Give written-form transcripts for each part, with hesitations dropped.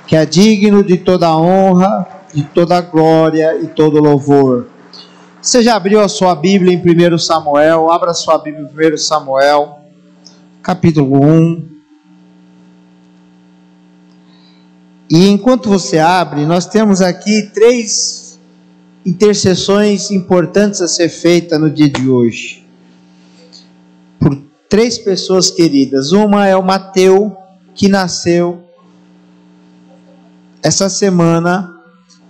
que é digno de toda honra, de toda glória e todo louvor. Você já abriu a sua Bíblia em 1 Samuel? Abra a sua Bíblia em 1 Samuel, capítulo 1. E enquanto você abre, nós temos aqui 3 intercessões importantes a ser feitas no dia de hoje. Por 3 pessoas queridas. Uma é o Mateus, que nasceu essa semana,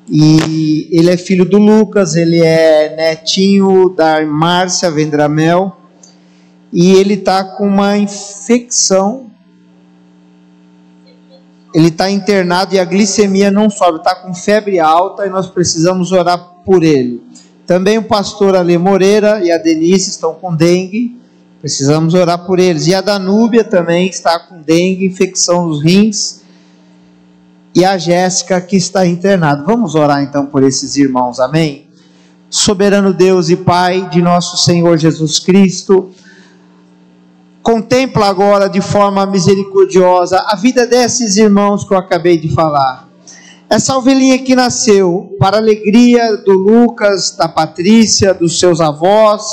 e ele é filho do Lucas, ele é netinho da Márcia Vendramel, e ele está com uma infecção, ele está internado e a glicemia não sobe, está com febre alta e nós precisamos orar por ele. Também o pastor Ale Moreira e a Denise estão com dengue, precisamos orar por eles. E a Danúbia também está com dengue, infecção nos rins. E a Jéssica que está internada. Vamos orar então por esses irmãos, amém? Soberano Deus e Pai de nosso Senhor Jesus Cristo, contempla agora de forma misericordiosa a vida desses irmãos que eu acabei de falar. Essa ovelhinha que nasceu para a alegria do Lucas, da Patrícia, dos seus avós,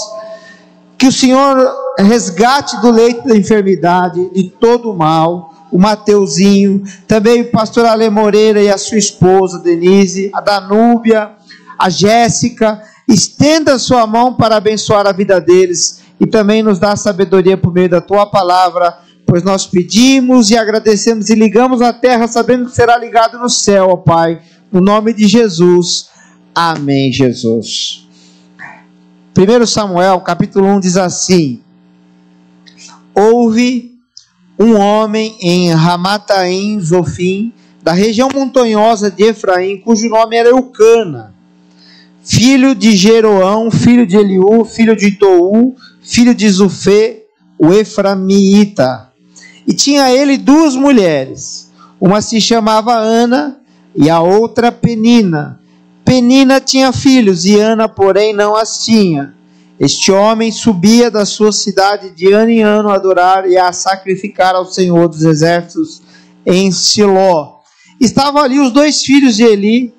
que o Senhor resgate do leito da enfermidade, de todo o mal, o Mateuzinho, também o pastor Ale Moreira e a sua esposa Denise, a Danúbia, a Jéssica, estenda a sua mão para abençoar a vida deles e também nos dá sabedoria por meio da tua palavra, pois nós pedimos e agradecemos e ligamos a terra sabendo que será ligado no céu, ó Pai, no nome de Jesus, amém. Jesus. 1 Samuel capítulo 1 diz assim: houve um homem em Ramataim Zofim, da região montanhosa de Efraim, cujo nome era Eucana, filho de Jeroão, filho de Eliú, filho de Tou, filho de Zufê, o Efraimita. E tinha ele 2 mulheres, uma se chamava Ana e a outra Penina. Penina tinha filhos e Ana, porém, não as tinha. Este homem subia da sua cidade de ano em ano a adorar e a sacrificar ao Senhor dos Exércitos em Siló. Estavam ali os 2 filhos de Eli,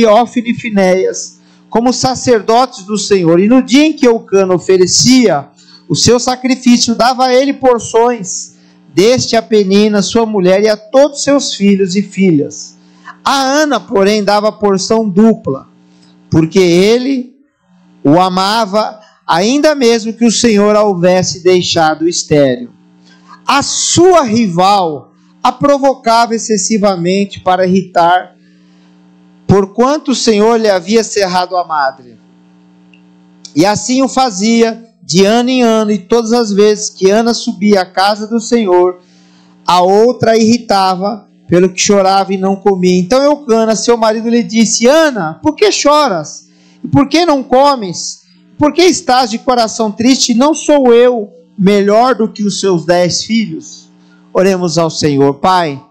Hófni e Finéias, como sacerdotes do Senhor. E no dia em que Eucana oferecia o seu sacrifício, dava a ele porções, deste a Penina, sua mulher, e a todos seus filhos e filhas. A Ana, porém, dava porção dupla, porque ele o amava, ainda mesmo que o Senhor a houvesse deixado estéril. A sua rival a provocava excessivamente para irritar, porquanto o Senhor lhe havia cerrado a madre. E assim o fazia de ano em ano, e todas as vezes que Ana subia à casa do Senhor, a outra a irritava, pelo que chorava e não comia. Então Eucana, seu marido, lhe disse: Ana, por que choras? E por que não comes? Por que estás de coração triste? Não sou eu melhor do que os seus 10 filhos? Oremos ao Senhor. Pai,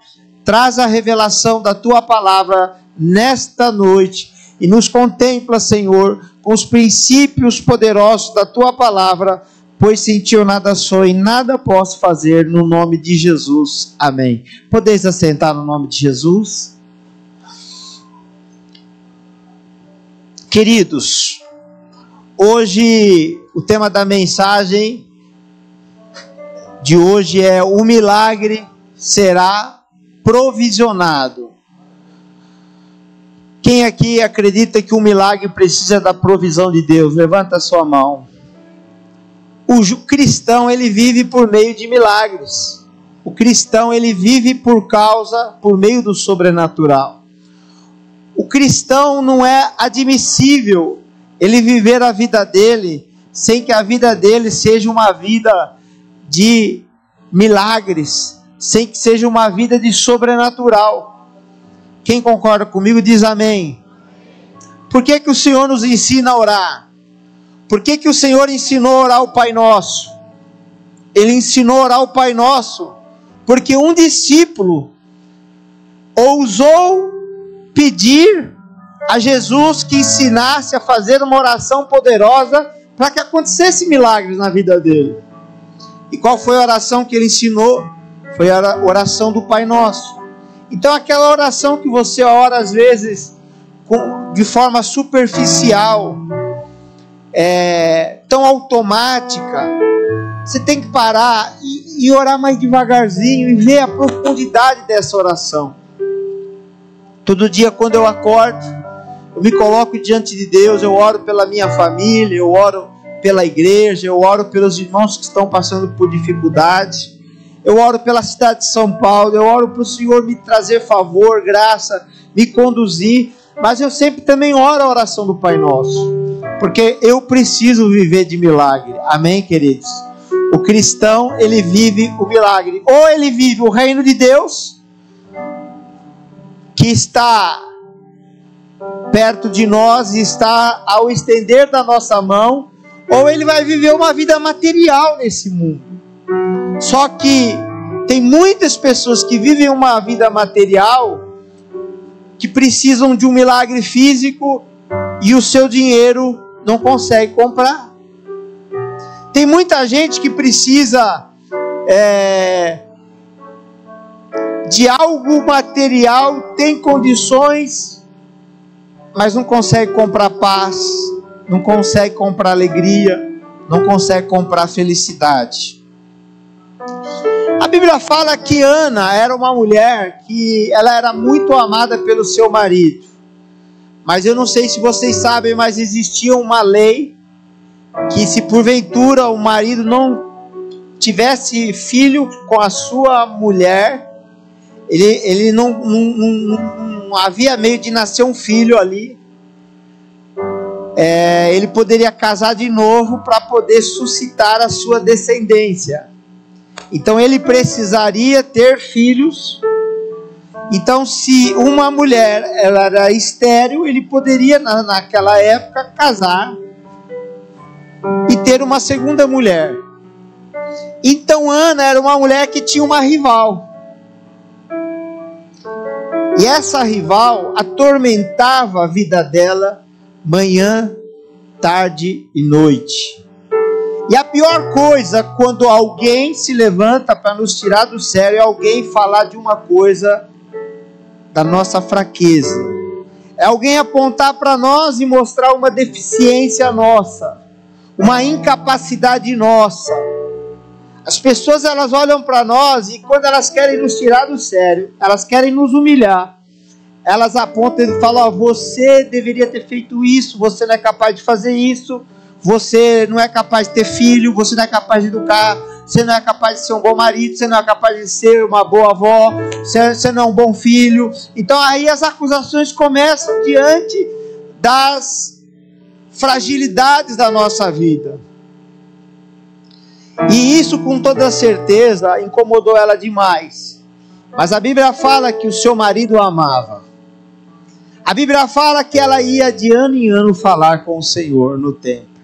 traz a revelação da tua palavra nesta noite e nos contempla, Senhor, com os princípios poderosos da tua palavra, pois sem ti eu nada sou e nada posso fazer, no nome de Jesus. Amém. Podeis assentar no nome de Jesus? Queridos, hoje o tema da mensagem de hoje é: o milagre será provisionado. Quem aqui acredita que o milagre precisa da provisão de Deus? Levanta a sua mão. O cristão, ele vive por meio de milagres. O cristão, ele vive por meio do sobrenatural. O cristão não é admissível ele viver a vida dele sem que a vida dele seja uma vida de milagres, sem que seja uma vida de sobrenatural. Quem concorda comigo diz amém. Por que que o Senhor nos ensina a orar? Por que que o Senhor ensinou a orar o Pai Nosso? Ele ensinou a orar o Pai Nosso porque um discípulo ousou pedir a Jesus que ensinasse a fazer uma oração poderosa para que acontecesse milagres na vida dele. E qual foi a oração que ele ensinou? Foi a oração do Pai Nosso. Então aquela oração que você ora às vezes de forma superficial, tão automática, você tem que parar e orar mais devagarzinho e ver a profundidade dessa oração. Todo dia quando eu acordo, eu me coloco diante de Deus, eu oro pela minha família, eu oro pela igreja, eu oro pelos irmãos que estão passando por dificuldade, eu oro pela cidade de São Paulo, eu oro para o Senhor me trazer favor, graça, me conduzir, mas eu sempre também oro a oração do Pai Nosso, porque eu preciso viver de milagre, amém, queridos? O cristão, ele vive o milagre, ou ele vive o reino de Deus, que está perto de nós e está ao estender da nossa mão, ou ele vai viver uma vida material nesse mundo. Só que tem muitas pessoas que vivem uma vida material que precisam de um milagre físico e o seu dinheiro não consegue comprar. Tem muita gente que precisa de algo material, tem condições, mas não consegue comprar paz, não consegue comprar alegria, não consegue comprar felicidade. A Bíblia fala que Ana era uma mulher que ela era muito amada pelo seu marido. Mas eu não sei se vocês sabem, mas existia uma lei que se porventura o marido não tivesse filho com a sua mulher, ele não havia meio de nascer um filho ali. Ele poderia casar de novo para poder suscitar a sua descendência. Então ele precisaria ter filhos. Então se uma mulher ela era estéril, ele poderia naquela época casar e ter uma segunda mulher. Então Ana era uma mulher que tinha uma rival. E essa rival atormentava a vida dela manhã, tarde e noite. E a pior coisa, quando alguém se levanta para nos tirar do sério, é alguém falar de uma coisa da nossa fraqueza. É alguém apontar para nós e mostrar uma deficiência nossa, uma incapacidade nossa. As pessoas elas olham para nós e quando elas querem nos tirar do sério, elas querem nos humilhar, elas apontam e falam: você deveria ter feito isso, você não é capaz de fazer isso, você não é capaz de ter filho, você não é capaz de educar, você não é capaz de ser um bom marido, você não é capaz de ser uma boa avó, você não é um bom filho. Então aí as acusações começam diante das fragilidades da nossa vida. E isso com toda certeza incomodou ela demais. Mas a Bíblia fala que o seu marido a amava. A Bíblia fala que ela ia de ano em ano falar com o Senhor no templo.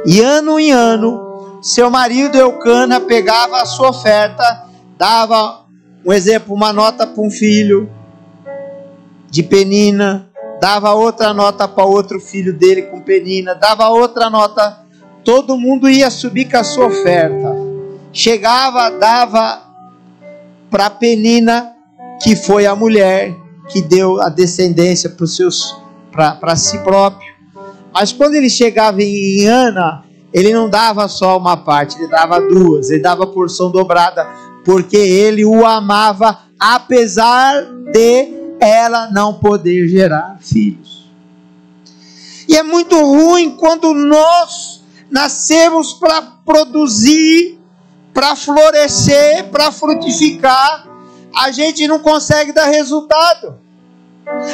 E ano em ano, seu marido Eucana pegava a sua oferta, dava, um exemplo, uma nota para um filho de Penina, dava outra nota para outro filho dele com Penina, dava outra nota, todo mundo ia subir com a sua oferta. Chegava, dava para Penina, que foi a mulher que deu a descendência para si próprio. Mas quando ele chegava em Ana, ele não dava só uma parte, ele dava duas, ele dava porção dobrada, porque ele o amava, apesar de ela não poder gerar filhos. E é muito ruim quando nós nascemos para produzir, para florescer, para frutificar, a gente não consegue dar resultado.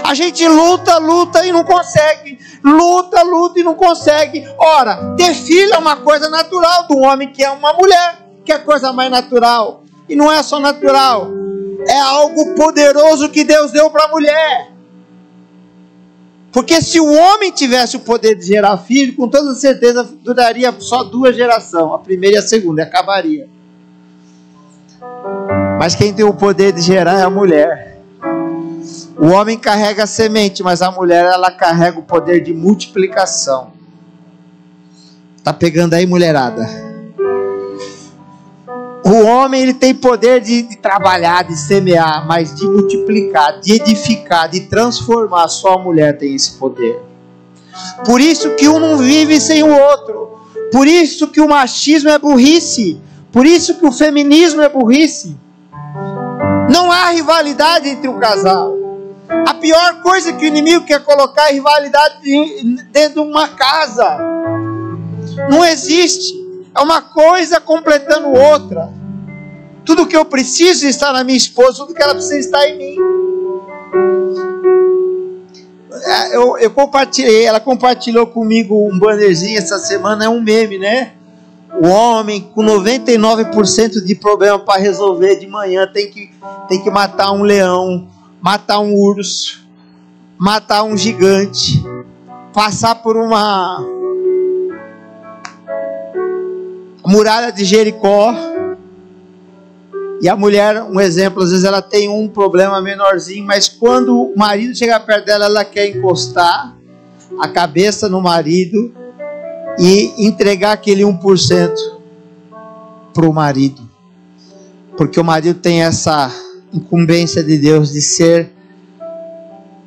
A gente luta e não consegue. Luta e não consegue. Ora, ter filho é uma coisa natural de um homem que é uma mulher, que é coisa mais natural. E não é só natural, é algo poderoso que Deus deu para a mulher. Porque se o homem tivesse o poder de gerar filho, com toda certeza duraria só 2 gerações, a primeira e a segunda, e acabaria. Mas quem tem o poder de gerar é a mulher. O homem carrega a semente, mas a mulher ela carrega o poder de multiplicação. Tá pegando aí, mulherada? O homem, ele tem poder de trabalhar, de semear, mas de multiplicar, de edificar, de transformar. Só a mulher tem esse poder. Por isso que um não vive sem o outro. Por isso que o machismo é burrice. Por isso que o feminismo é burrice. Não há rivalidade entre o casal. A pior coisa que o inimigo quer colocar é rivalidade dentro de uma casa. Não existe. É uma coisa completando outra. Tudo que eu preciso está na minha esposa, tudo que ela precisa está em mim. Eu compartilhei, ela compartilhou comigo um bannerzinho essa semana, é um meme, né? O homem com 99% de problema para resolver de manhã tem que matar um leão, matar um urso, matar um gigante, passar por uma muralha de Jericó. E a mulher, um exemplo, às vezes ela tem um problema menorzinho, mas quando o marido chega perto dela, ela quer encostar a cabeça no marido e entregar aquele 1% para o marido. Porque o marido tem essa incumbência de Deus de ser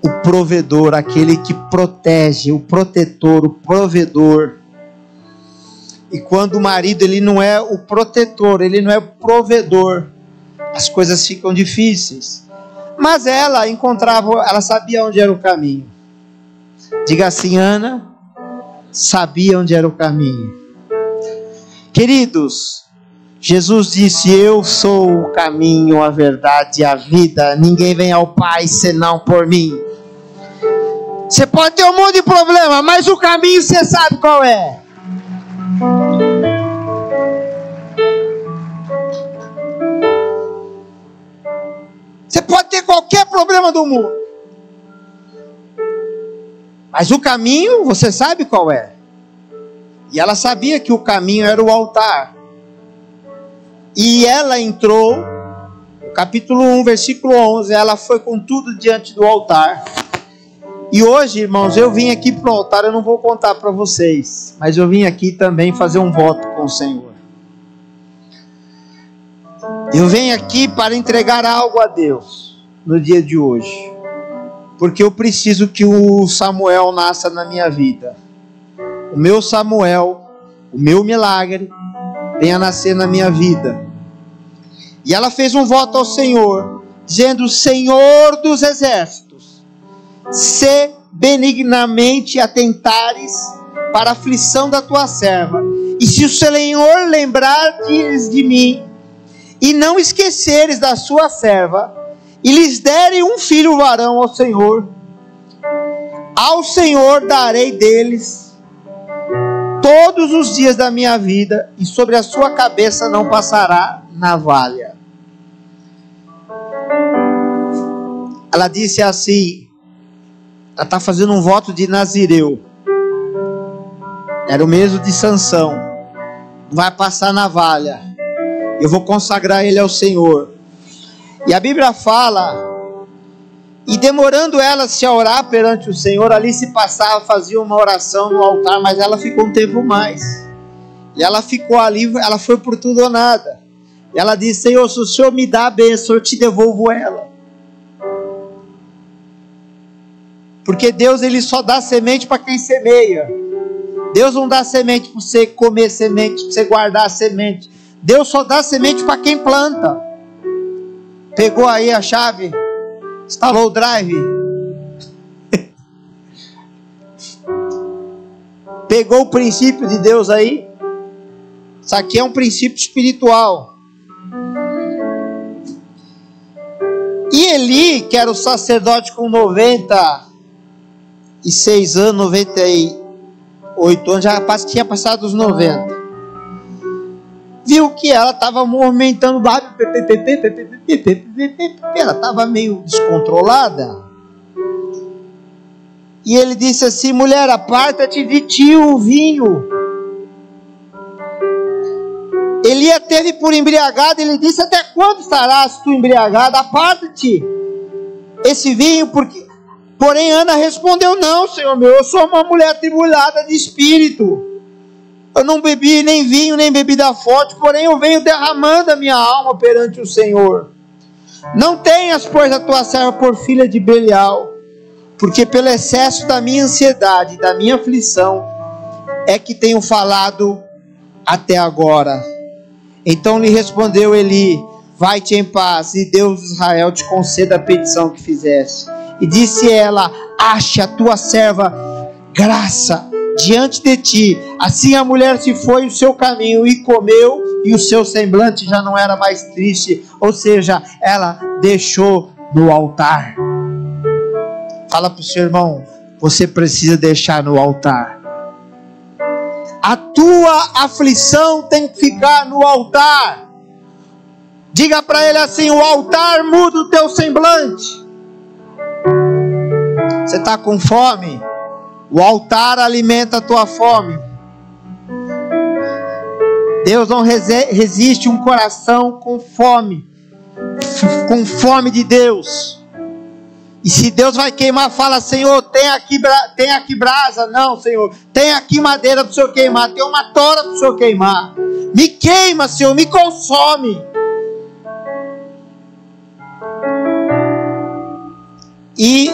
o provedor, aquele que protege, o protetor, o provedor. E quando o marido, ele não é o protetor, ele não é o provedor, as coisas ficam difíceis. Mas ela sabia onde era o caminho. Diga assim, Ana, sabia onde era o caminho. Queridos, Jesus disse: eu sou o caminho, a verdade e a vida. Ninguém vem ao Pai senão por mim. Você pode ter um monte de problema, mas o caminho você sabe qual é. Você pode ter qualquer problema do mundo, mas o caminho você sabe qual é. E ela sabia que o caminho era o altar. E ela entrou, no capítulo 1, versículo 11, ela foi com tudo diante do altar. E hoje, irmãos, eu vim aqui para o altar, eu não vou contar para vocês, mas eu vim aqui também fazer um voto com o Senhor. Eu venho aqui para entregar algo a Deus no dia de hoje, porque eu preciso que o Samuel nasça na minha vida. O meu Samuel, o meu milagre, venha nascer na minha vida. E ela fez um voto ao Senhor, dizendo: Senhor dos exércitos, se benignamente atentares para a aflição da tua serva, e se o Senhor lembrares de mim, e não esqueceres da sua serva, e lhes derem um filho varão ao Senhor darei deles todos os dias da minha vida, e sobre a sua cabeça não passará navalha. Ela disse assim, ela está fazendo um voto de Nazireu, era o mesmo de Sansão: não vai passar navalha, eu vou consagrar ele ao Senhor. E a Bíblia fala, e demorando ela se a orar perante o Senhor, ali se passava, fazia uma oração no altar, mas ela ficou um tempo mais, e ela ficou ali, ela foi por tudo ou nada. E ela disse: Senhor, se o Senhor me dá a bênção, eu te devolvo ela. Porque Deus, ele só dá semente para quem semeia. Deus não dá semente para você comer semente, para você guardar semente. Deus só dá semente para quem planta. Pegou aí a chave? Instalou o drive? Pegou o princípio de Deus aí? Isso aqui é um princípio espiritual. E Eli, que era o sacerdote com 96 anos, 98 anos, já tinha passado os 90. Viu que ela estava movimentando o lábio, ela estava meio descontrolada. E ele disse assim: mulher, aparta-te de ti o vinho. Elia teve por embriagado, ele disse: até quando estarás tu embriagada? Aparta-te esse vinho, porque... Porém Ana respondeu: não, Senhor meu, eu sou uma mulher atribulada de espírito. Eu não bebi nem vinho, nem bebida forte, porém eu venho derramando a minha alma perante o Senhor. Não tenhas, pois, a tua serva por filha de Belial, porque pelo excesso da minha ansiedade, da minha aflição, é que tenho falado até agora. Então lhe respondeu Eli: vai-te em paz, e Deus de Israel te conceda a petição que fizeste. E disse ela: ache a tua serva graça diante de ti. Assim a mulher se foi o seu caminho e comeu, e o seu semblante já não era mais triste, ou seja, ela deixou no altar. Fala para o seu irmão: você precisa deixar no altar. A tua aflição tem que ficar no altar. Diga para ele assim: o altar muda o teu semblante. Você está com fome? O altar alimenta a tua fome. Deus não resiste um coração com fome de Deus. E se Deus vai queimar, fala: Senhor, tem aqui brasa. Não, Senhor, tem aqui madeira para o Senhor queimar, tem uma tora para o Senhor queimar. Me queima, Senhor, me consome. E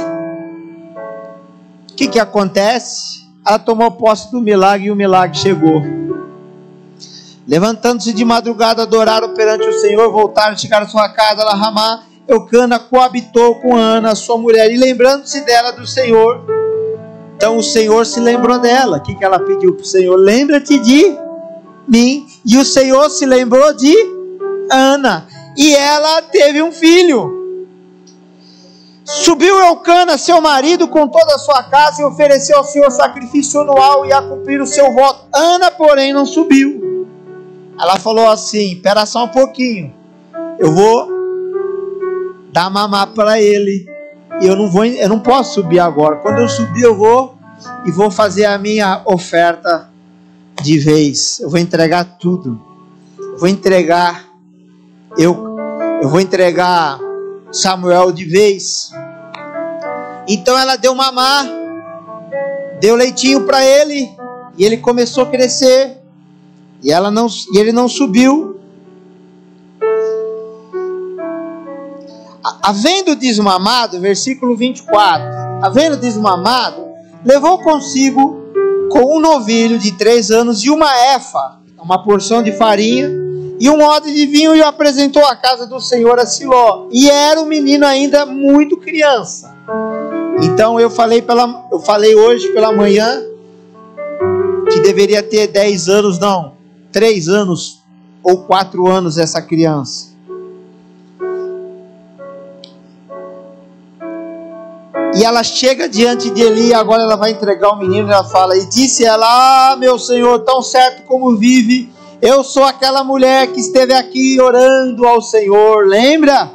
o que acontece? Ela tomou posse do milagre, e o milagre chegou. Levantando-se de madrugada, adoraram perante o Senhor, voltaram, chegaram à sua casa, Ramá. Eucana coabitou com Ana, sua mulher, e lembrando-se dela do Senhor. Então o Senhor se lembrou dela. O que ela pediu para o Senhor? Lembra-te de mim. E o Senhor se lembrou de Ana, e ela teve um filho. Subiu Eucana, seu marido, com toda a sua casa, e ofereceu ao Senhor sacrifício anual e a cumprir o seu voto. Ana, porém, não subiu. Ela falou assim: espera só um pouquinho, eu vou dar mamar para ele, e eu não posso subir agora. Quando eu subir, eu vou fazer a minha oferta de vez. Eu vou entregar tudo. Eu vou entregar Samuel de vez. Então ela deu mamar, deu leitinho para ele, e ele começou a crescer, e ele não subiu. Havendo desmamado, versículo 24, havendo desmamado, levou consigo com um novilho de 3 anos e uma efa, uma porção de farinha, e um odre de vinho, e o apresentou à casa do Senhor a Siló. E era um menino ainda muito criança. Então eu falei hoje pela manhã que deveria ter 10 anos, não, 3 anos ou 4 anos essa criança. E ela chega diante de Eli, e agora ela vai entregar o menino, e ela fala: e disse ela: ah, meu Senhor, tão certo como vive, eu sou aquela mulher que esteve aqui orando ao Senhor, lembra?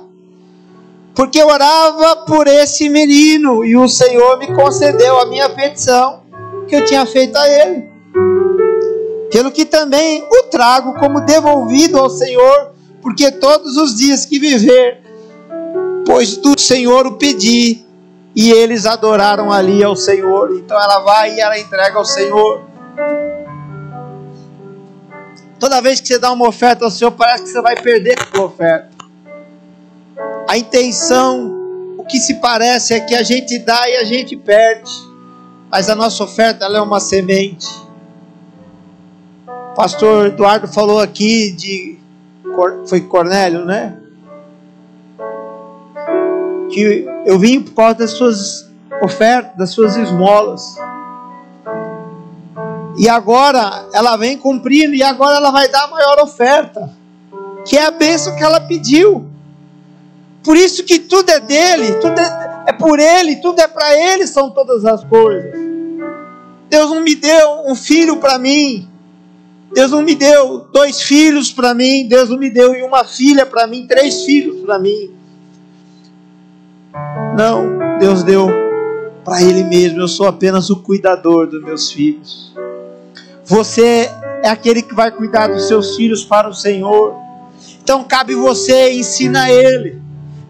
Porque eu orava por esse menino, e o Senhor me concedeu a minha petição, que eu tinha feito a ele. Pelo que também o trago como devolvido ao Senhor, porque todos os dias que viver, pois do Senhor o pedi, e eles adoraram ali ao Senhor. Então ela vai e ela entrega ao Senhor. Toda vez que você dá uma oferta ao Senhor, parece que você vai perder a sua oferta. A intenção, o que se parece é que a gente dá e a gente perde. Mas a nossa oferta, ela é uma semente. O pastor Eduardo falou aqui foi Cornélio, né? Que eu vim por causa das suas ofertas, das suas esmolas. E agora ela vem cumprindo, e agora ela vai dar a maior oferta, que é a bênção que ela pediu. Por isso que tudo é dele, tudo é por ele, tudo é para ele, são todas as coisas. Deus não me deu um filho para mim, Deus não me deu 2 filhos para mim, Deus não me deu uma filha para mim, 3 filhos para mim. Não, Deus deu para Ele mesmo. Eu sou apenas o cuidador dos meus filhos. Você é aquele que vai cuidar dos seus filhos para o Senhor. Então cabe você ensinar Ele.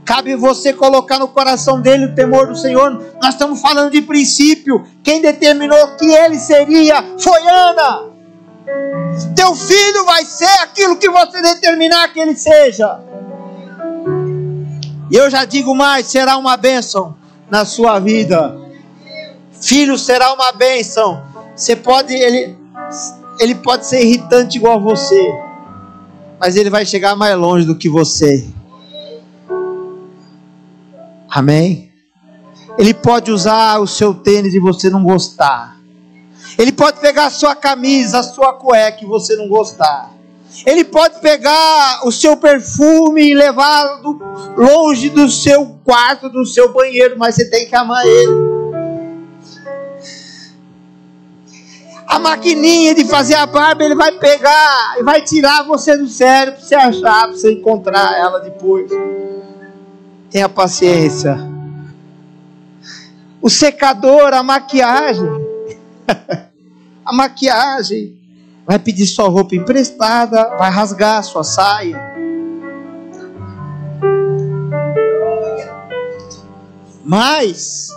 Cabe você colocar no coração dele o temor do Senhor. Nós estamos falando de princípio. Quem determinou que ele seria foi Ana. Teu filho vai ser aquilo que você determinar que ele seja. E eu já digo mais, será uma bênção na sua vida. Filho será uma bênção. Ele pode ser irritante igual a você, mas ele vai chegar mais longe do que você. Amém? Ele pode usar o seu tênis e você não gostar. Ele pode pegar a sua camisa, a sua cueca e você não gostar. Ele pode pegar o seu perfume e levá-lo longe do seu quarto, do seu banheiro, mas você tem que amar ele. A maquininha de fazer a barba, ele vai pegar e vai tirar você do sério para você achar, para você encontrar ela depois. Tenha paciência. O secador, a maquiagem. A maquiagem. Vai pedir sua roupa emprestada, vai rasgar sua saia. Mas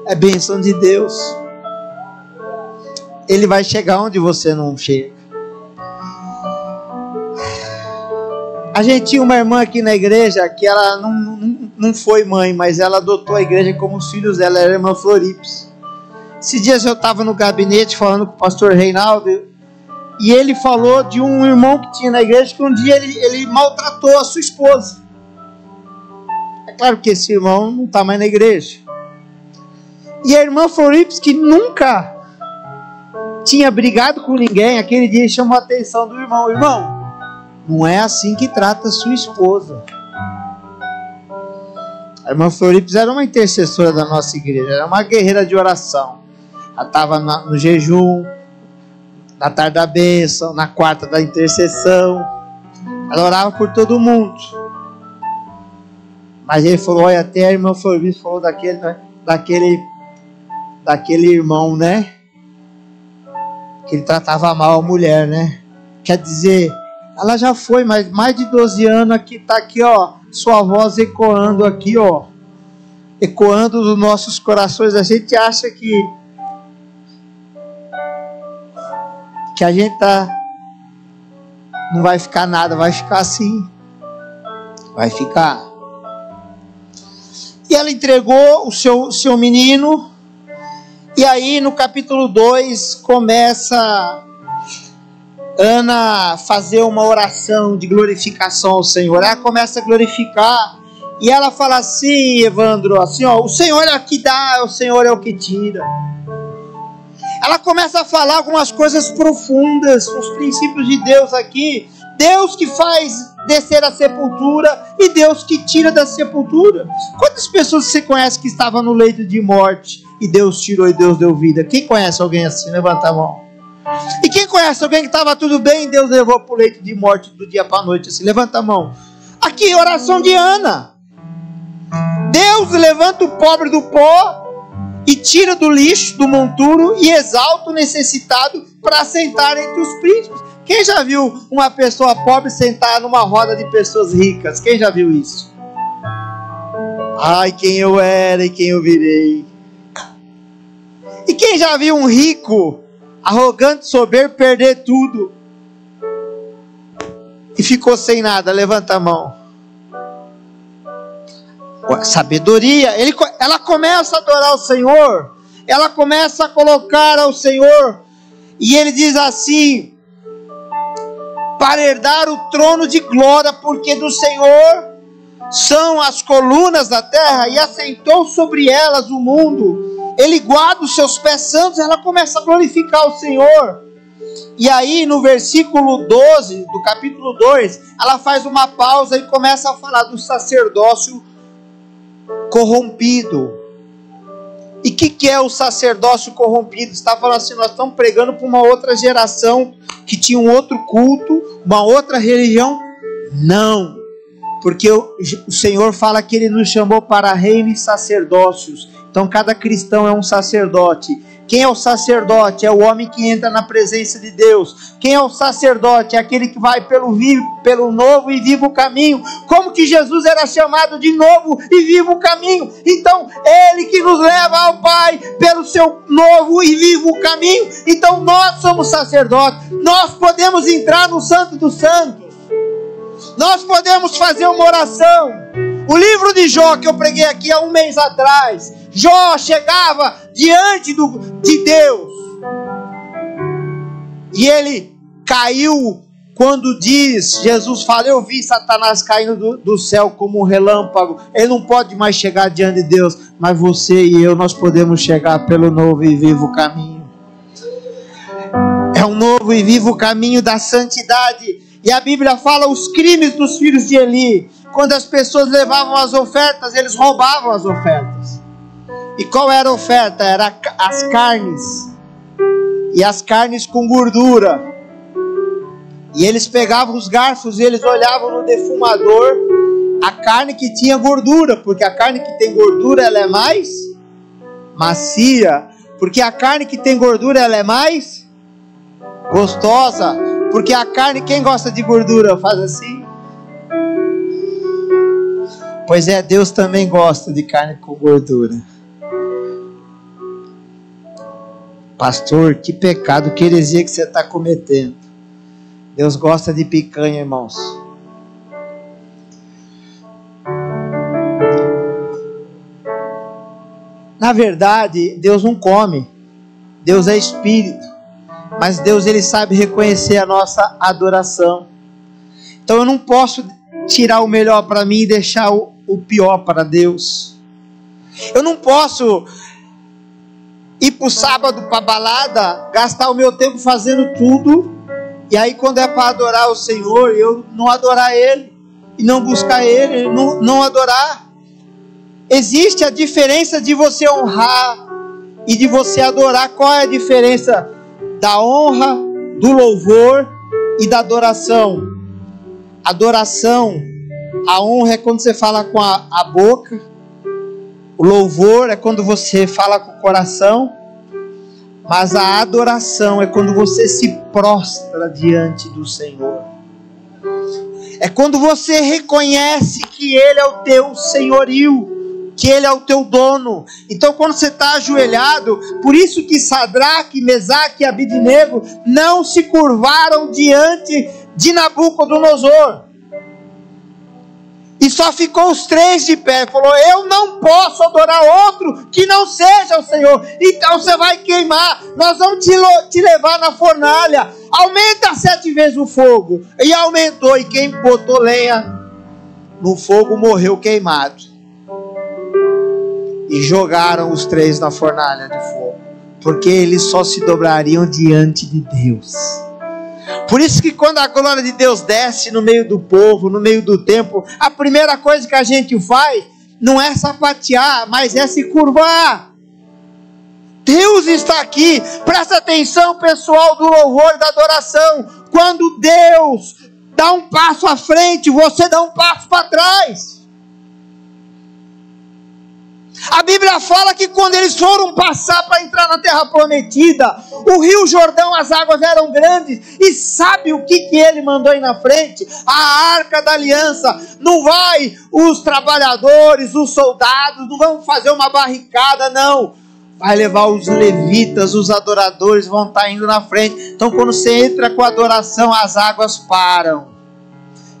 é bênção de Deus. Ele vai chegar onde você não chega. A gente tinha uma irmã aqui na igreja que ela não foi mãe, mas ela adotou a igreja como os filhos dela. Ela era a irmã Floripes. Esses dias eu estava no gabinete falando com o pastor Reinaldo, e ele falou de um irmão que tinha na igreja, que um dia ele maltratou a sua esposa. É claro que esse irmão não está mais na igreja. E a irmã Floripes, que nunca tinha brigado com ninguém, aquele dia chamou a atenção do irmão. Irmão, não é assim que trata a sua esposa. A irmã Floripes era uma intercessora da nossa igreja, era uma guerreira de oração. Ela estava no jejum, na tarde da bênção, na quarta da intercessão. Ela orava por todo mundo. Mas ele falou, olha, até a irmã Floripes falou daquele irmão, né? Que ele tratava mal a mulher, né? Quer dizer, ela já foi, mas mais de 12 anos aqui, tá aqui, ó, sua voz ecoando aqui, ó, ecoando nos nossos corações. A gente acha que a gente não vai ficar nada, vai ficar assim, vai ficar. E ela entregou o seu menino. E aí no capítulo 2 começa Ana a fazer uma oração de glorificação ao Senhor. Ela começa a glorificar e ela fala assim, Evandro, assim, ó, o Senhor é o que dá, o Senhor é o que tira. Ela começa a falar algumas coisas profundas, os princípios de Deus aqui. Deus que faz descer a sepultura e Deus que tira da sepultura. Quantas pessoas você conhece que estavam no leito de morte e Deus tirou e Deus deu vida? Quem conhece alguém assim? Levanta a mão. E quem conhece alguém que estava tudo bem e Deus levou para o leito de morte do dia para a noite? Assim, levanta a mão. Aqui, oração de Ana. Deus levanta o pobre do pó e tira do lixo, do monturo, e exalta o necessitado para sentar entre os príncipes. Quem já viu uma pessoa pobre sentar numa roda de pessoas ricas? Quem já viu isso? Ai, quem eu era e quem eu virei. E quem já viu um rico, arrogante, soberbo, perder tudo e ficou sem nada? Levanta a mão. Sabedoria. Ela começa a adorar o Senhor, ela começa a colocar ao Senhor, e ele diz assim, para herdar o trono de glória, porque do Senhor são as colunas da terra, e assentou sobre elas o mundo, ele guarda os seus pés santos. Ela começa a glorificar o Senhor. E aí no versículo 12 do capítulo 2, ela faz uma pausa e começa a falar do sacerdócio corrompido. E o que é o sacerdócio corrompido? Está falando assim, nós estamos pregando para uma outra geração que tinha um outro culto, uma outra religião? Não. Porque o Senhor fala que Ele nos chamou para reino e sacerdócios. Então cada cristão é um sacerdote. Quem é o sacerdote? É o homem que entra na presença de Deus. Quem é o sacerdote? É aquele que vai pelo novo e vivo caminho. Como que Jesus era chamado de novo e vivo caminho? Então, Ele que nos leva ao Pai pelo seu novo e vivo caminho. Então, nós somos sacerdotes. Nós podemos entrar no Santo dos Santos. Nós podemos fazer uma oração. O livro de Jó, que eu preguei aqui há um mês atrás, Jó chegava diante de Deus, e ele caiu quando Jesus fala: eu vi Satanás caindo do céu como um relâmpago. Ele não pode mais chegar diante de Deus, mas você e eu, nós podemos chegar pelo novo e vivo caminho. É um novo e vivo caminho da santidade. E a Bíblia fala os crimes dos filhos de Eli. Quando as pessoas levavam as ofertas, eles roubavam as ofertas. E qual era a oferta? Era as carnes. E as carnes com gordura. E eles pegavam os garfos e eles olhavam no defumador a carne que tinha gordura. Porque a carne que tem gordura, ela é mais macia. Porque a carne que tem gordura, ela é mais gostosa. Porque a carne, quem gosta de gordura faz assim? Pois é, Deus também gosta de carne com gordura. Pastor, que pecado, que heresia que você está cometendo. Deus gosta de picanha, irmãos. Na verdade, Deus não come. Deus é espírito. Mas Deus, Ele sabe reconhecer a nossa adoração. Então eu não posso tirar o melhor para mim e deixar o pior para Deus. Eu não posso ir para o sábado para a balada, gastar o meu tempo fazendo tudo, e aí quando é para adorar o Senhor, eu não adorar Ele, e não buscar Ele, não adorar. Existe a diferença de você honrar e de você adorar. Qual é a diferença da honra, do louvor e da adoração? Adoração, a honra é quando você fala com a boca, o louvor é quando você fala com o coração, mas a adoração é quando você se prostra diante do Senhor. É quando você reconhece que Ele é o teu senhorio, que Ele é o teu dono. Então quando você está ajoelhado, por isso que Sadraque, Mesaque e Abidnego não se curvaram diante de Nabucodonosor. E só ficou os três de pé. Falou: eu não posso adorar outro que não seja o Senhor. Então você vai queimar. Nós vamos te levar na fornalha. Aumenta 7 vezes o fogo. E aumentou. E quem botou lenha no fogo morreu queimado. E jogaram os três na fornalha de fogo. Porque eles só se dobrariam diante de Deus. Por isso que quando a glória de Deus desce no meio do povo, no meio do templo, a primeira coisa que a gente faz não é sapatear, mas é se curvar. Deus está aqui. Presta atenção, pessoal, do louvor e da adoração. Quando Deus dá um passo à frente, você dá um passo para trás. A Bíblia fala que quando eles foram passar para entrar na terra prometida, o rio Jordão, as águas eram grandes, e sabe o que ele mandou aí na frente? A arca da aliança. Não vai os trabalhadores, os soldados, não vão fazer uma barricada, não. Vai levar os levitas, os adoradores vão estar indo na frente. Então quando você entra com a adoração, as águas param.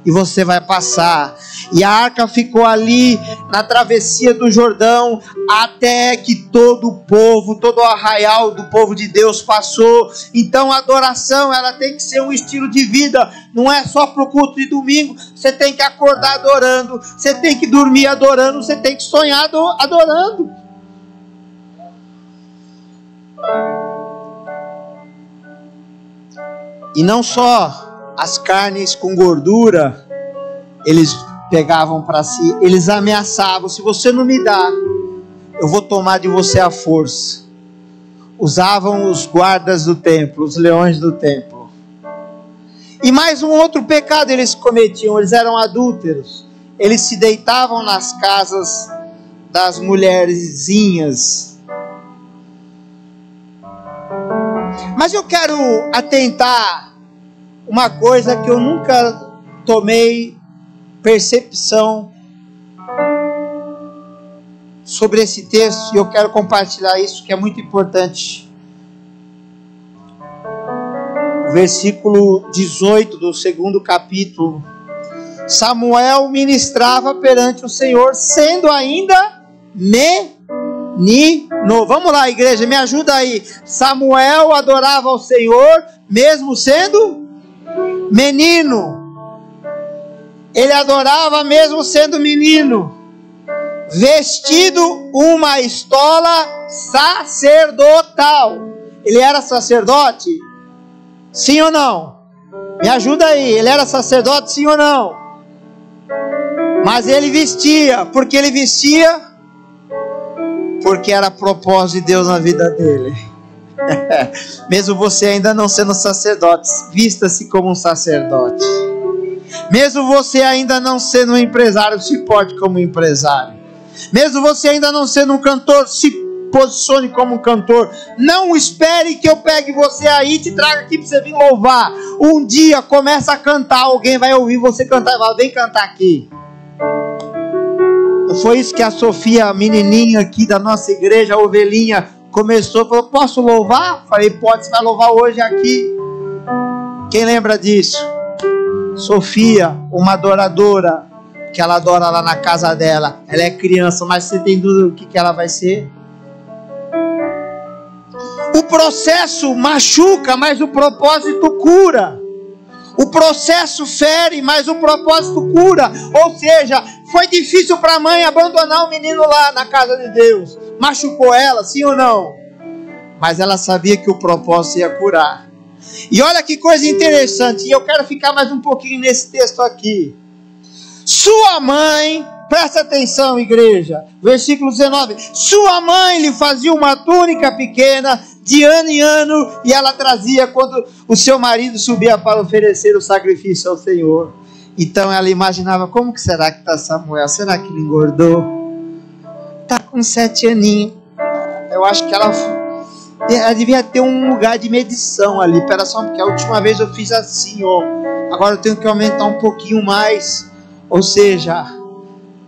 E você vai passar. E a arca ficou ali na travessia do Jordão até que todo o povo, todo o arraial do povo de Deus passou. Então a adoração, ela tem que ser um estilo de vida. Não é só para o culto de domingo. Você tem que acordar adorando. Você tem que dormir adorando. Você tem que sonhar adorando. E não só as carnes com gordura eles pegavam para si, eles ameaçavam: se você não me dá, eu vou tomar de você a força. Usavam os guardas do templo, os leões do templo. E mais um outro pecado eles cometiam: eles eram adúlteros. eles se deitavam nas casas das mulherzinhas. Mas eu quero atentar uma coisa que eu nunca tomei percepção sobre esse texto, e eu quero compartilhar isso, que é muito importante. Versículo 18 do 2º capítulo. Samuel ministrava perante o Senhor, sendo ainda menino. Vamos lá, igreja, me ajuda aí. Samuel adorava ao Senhor, mesmo sendo menino. Ele adorava mesmo sendo menino, vestido uma estola sacerdotal. Ele era sacerdote? Sim ou não? Me ajuda aí, ele era sacerdote, sim ou não? Mas ele vestia, porque ele vestia? Porque era propósito de Deus na vida dele. Mesmo você ainda não sendo sacerdote, vista-se como um sacerdote. Mesmo você ainda não sendo um empresário, se porte como um empresário. Mesmo você ainda não sendo um cantor, se posicione como um cantor. Não espere que eu pegue você aí e te traga aqui para você vir louvar. Um dia começa a cantar, alguém vai ouvir você cantar e vai, vem cantar aqui. Não foi isso que a Sofia, a menininha aqui da nossa igreja, a ovelhinha, começou, falou, posso louvar? Falei, pode, você vai louvar hoje aqui. Quem lembra disso? Sofia, uma adoradora, que ela adora lá na casa dela. Ela é criança, mas você tem dúvida do que ela vai ser? O processo machuca, mas o propósito cura. O processo fere, mas o propósito cura. Ou seja, foi difícil para a mãe abandonar o menino lá na casa de Deus. Machucou ela, sim ou não? Mas ela sabia que o propósito ia curar. E olha que coisa interessante, e eu quero ficar mais um pouquinho nesse texto aqui. Sua mãe, presta atenção, igreja, versículo 19, sua mãe lhe fazia uma túnica pequena, de ano em ano, e ela trazia quando o seu marido subia para oferecer o sacrifício ao Senhor. Então ela imaginava, como que será que está Samuel? Será que ele engordou? Está com 7 aninhos. Eu acho que ela devia ter um lugar de medição ali. Espera só, porque a última vez eu fiz assim, ó. Agora eu tenho que aumentar um pouquinho mais. Ou seja,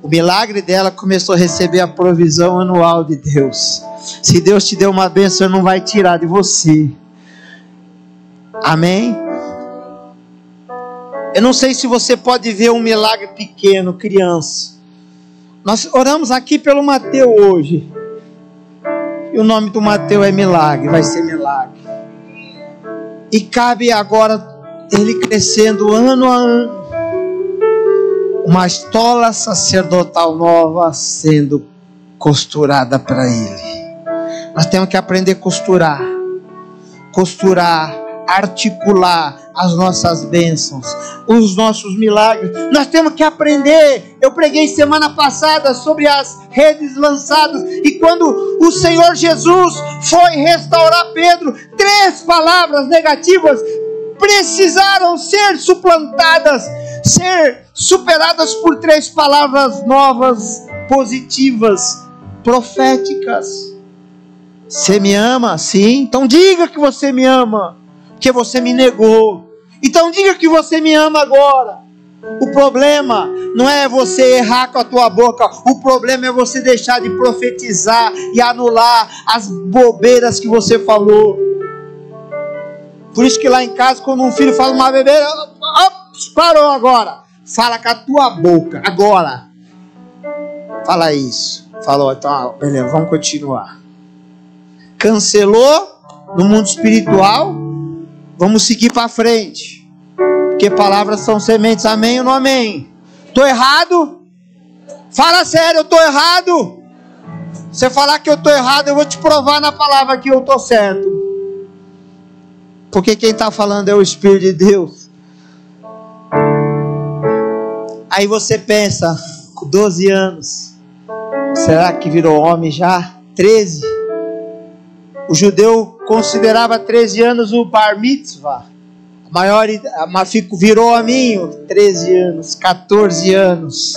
o milagre dela começou a receber a provisão anual de Deus. Se Deus te deu uma bênção, Ele não vai tirar de você. Amém? Eu não sei se você pode ver um milagre pequeno, criança. Nós oramos aqui pelo Mateus hoje. E o nome do Mateus é milagre, vai ser milagre. E cabe agora ele crescendo ano a ano. Uma estola sacerdotal nova sendo costurada para ele. Nós temos que aprender a costurar, articular as nossas bênçãos, os nossos milagres. Nós temos que aprender. Eu preguei semana passada sobre as redes lançadas, e quando o Senhor Jesus foi restaurar Pedro, 3 palavras negativas precisaram ser suplantadas, ser superadas por 3 palavras novas, positivas, proféticas. Você me ama? Sim. Então diga que você me ama, porque você me negou. Então diga que você me ama agora. O problema não é você errar com a tua boca. O problema é você deixar de profetizar e anular as bobeiras que você falou. Por isso que lá em casa, quando um filho fala uma bobeira, parou agora. Fala com a tua boca, agora. Fala isso. Falou, então, beleza, vamos continuar. Cancelou no mundo espiritual, vamos seguir para frente. Porque palavras são sementes, amém ou não amém? Estou errado? Fala sério, eu estou errado? Se você falar que eu estou errado, eu vou te provar na palavra que eu estou certo. Porque quem está falando é o Espírito de Deus. Aí você pensa, com 12 anos, será que virou homem já? 13? O judeu considerava 13 anos o bar mitzvah. Virou hominho, 13 anos, 14 anos.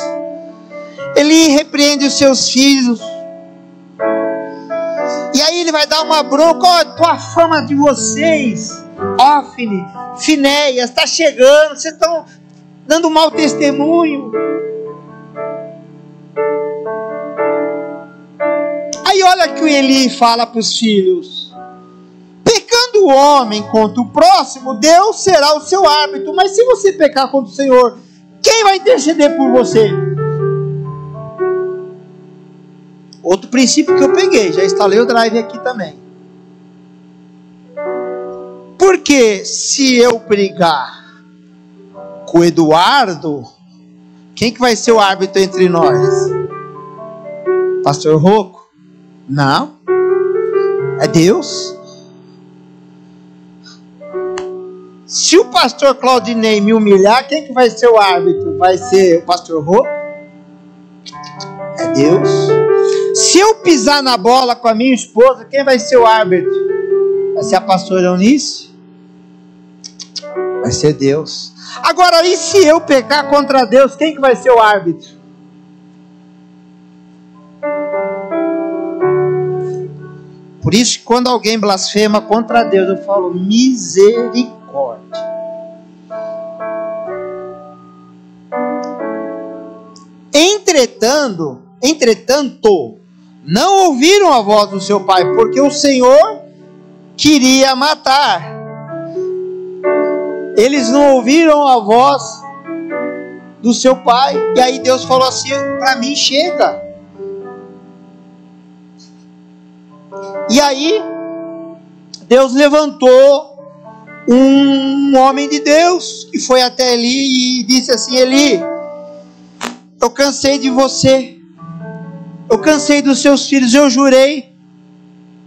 Eli repreende os seus filhos. E aí ele vai dar uma bronca. Ó, a fama de vocês, Ófine, Finéias, está chegando. Vocês estão dando mau testemunho. Aí olha que o Eli fala para os filhos: pecando o homem contra o próximo, Deus será o seu árbitro. Mas se você pecar contra o Senhor, quem vai interceder por você? Outro princípio que eu peguei, já instalei o drive aqui também. Porque se eu brigar com o Eduardo, quem que vai ser o árbitro entre nós? Pastor Rocco? Não. É Deus. Se o pastor Claudinei me humilhar, quem que vai ser o árbitro? Vai ser o pastor Rocco? É Deus. Se eu pisar na bola com a minha esposa, quem vai ser o árbitro? Vai ser a pastora Eunice? Vai ser Deus. Agora, e se eu pecar contra Deus, quem que vai ser o árbitro? Por isso, quando alguém blasfema contra Deus, eu falo misericórdia. Entretanto, não ouviram a voz do seu pai, porque o Senhor queria matar. Eles não ouviram a voz do seu pai. E aí Deus falou assim: para mim chega. E aí Deus levantou um homem de Deus que foi até Eli e disse assim: Eli, eu cansei de você, eu cansei dos seus filhos, eu jurei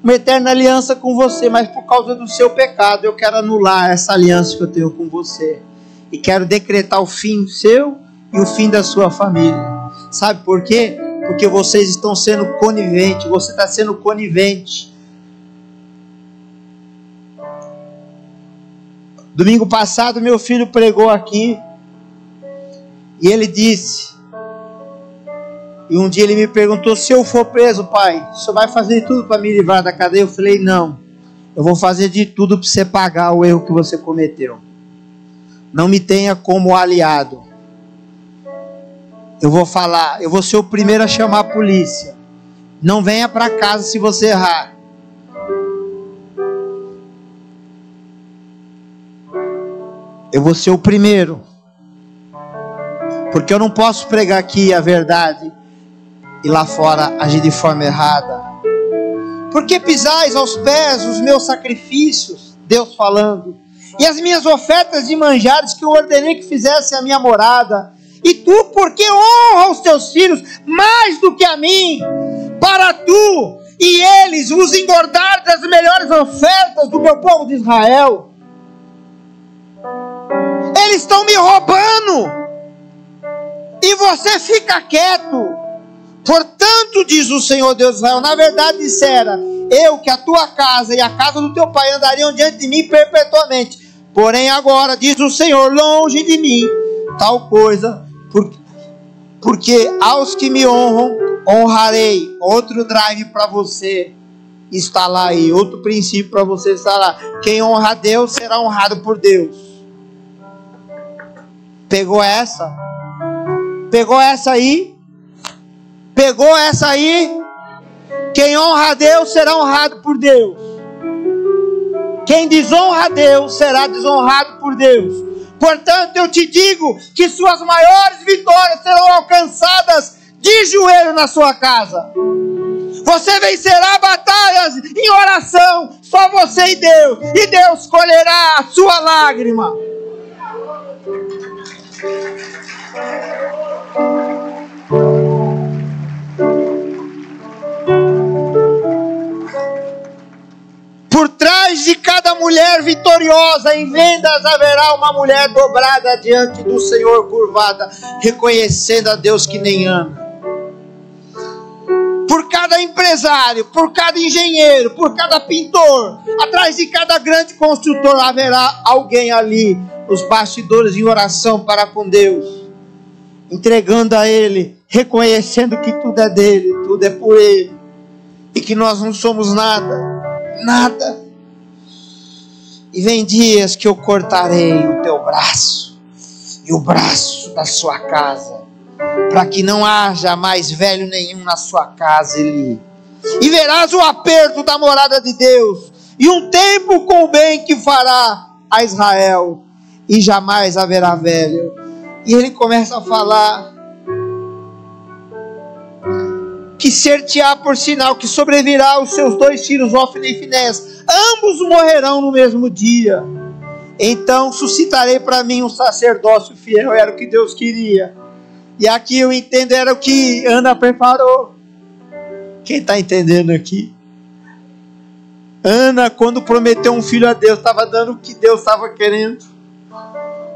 uma eterna aliança com você, mas por causa do seu pecado eu quero anular essa aliança que eu tenho com você e quero decretar o fim seu e o fim da sua família. Sabe por quê? Porque vocês estão sendo coniventes, você está sendo conivente. Domingo passado meu filho pregou aqui e ele disse, e um dia ele me perguntou: se eu for preso, pai, o senhor vai fazer de tudo para me livrar da cadeia? Eu falei: não, eu vou fazer de tudo para você pagar o erro que você cometeu. Não me tenha como aliado. Eu vou falar, eu vou ser o primeiro a chamar a polícia. Não venha para casa se você errar. Eu vou ser o primeiro. Porque eu não posso pregar aqui a verdade e lá fora agir de forma errada. Porque pisais aos pés os meus sacrifícios, Deus falando, e as minhas ofertas de manjares que eu ordenei que fizesse a minha morada. E tu, porque honra os teus filhos mais do que a mim, para tu e eles vos engordar das melhores ofertas do meu povo de Israel. Eles estão me roubando e você fica quieto. Portanto, diz o Senhor Deus de Israel, na verdade dissera eu que a tua casa e a casa do teu pai andariam diante de mim perpetuamente. Porém agora, diz o Senhor, longe de mim tal coisa, porque aos que me honram, honrarei. Outro drive para você instalar aí, outro princípio para você instalar: quem honra a Deus será honrado por Deus. Pegou essa? Pegou essa aí? Pegou essa aí? Quem honra a Deus será honrado por Deus. Quem desonra a Deus será desonrado por Deus. Portanto, eu te digo que suas maiores vitórias serão alcançadas de joelho na sua casa. Você vencerá batalhas em oração, só você e Deus colherá a sua lágrima. Por trás de cada mulher vitoriosa em vendas haverá uma mulher dobrada diante do Senhor, curvada, reconhecendo a Deus que nem ama. Por cada empresário, por cada engenheiro, por cada pintor, atrás de cada grande construtor haverá alguém ali, nos bastidores em oração para com Deus, entregando a Ele reconhecendo que tudo é dele, tudo é por ele, e que nós não somos nada, nada. E vem dias que eu cortarei o teu braço e o braço da sua casa, para que não haja mais velho nenhum na sua casa, Eli. E verás o aperto da morada de Deus, e um tempo com o bem que fará a Israel, e jamais haverá velho. E ele começa a falar que ser-te-á por sinal que sobrevirá os seus 2 filhos, Ofni e Finéias, ambos morrerão no mesmo dia. Então suscitarei para mim um sacerdócio fiel. Era o que Deus queria, e aqui eu entendo, era o que Ana preparou. Quem está entendendo aqui? Ana, quando prometeu um filho a Deus, estava dando o que Deus estava querendo,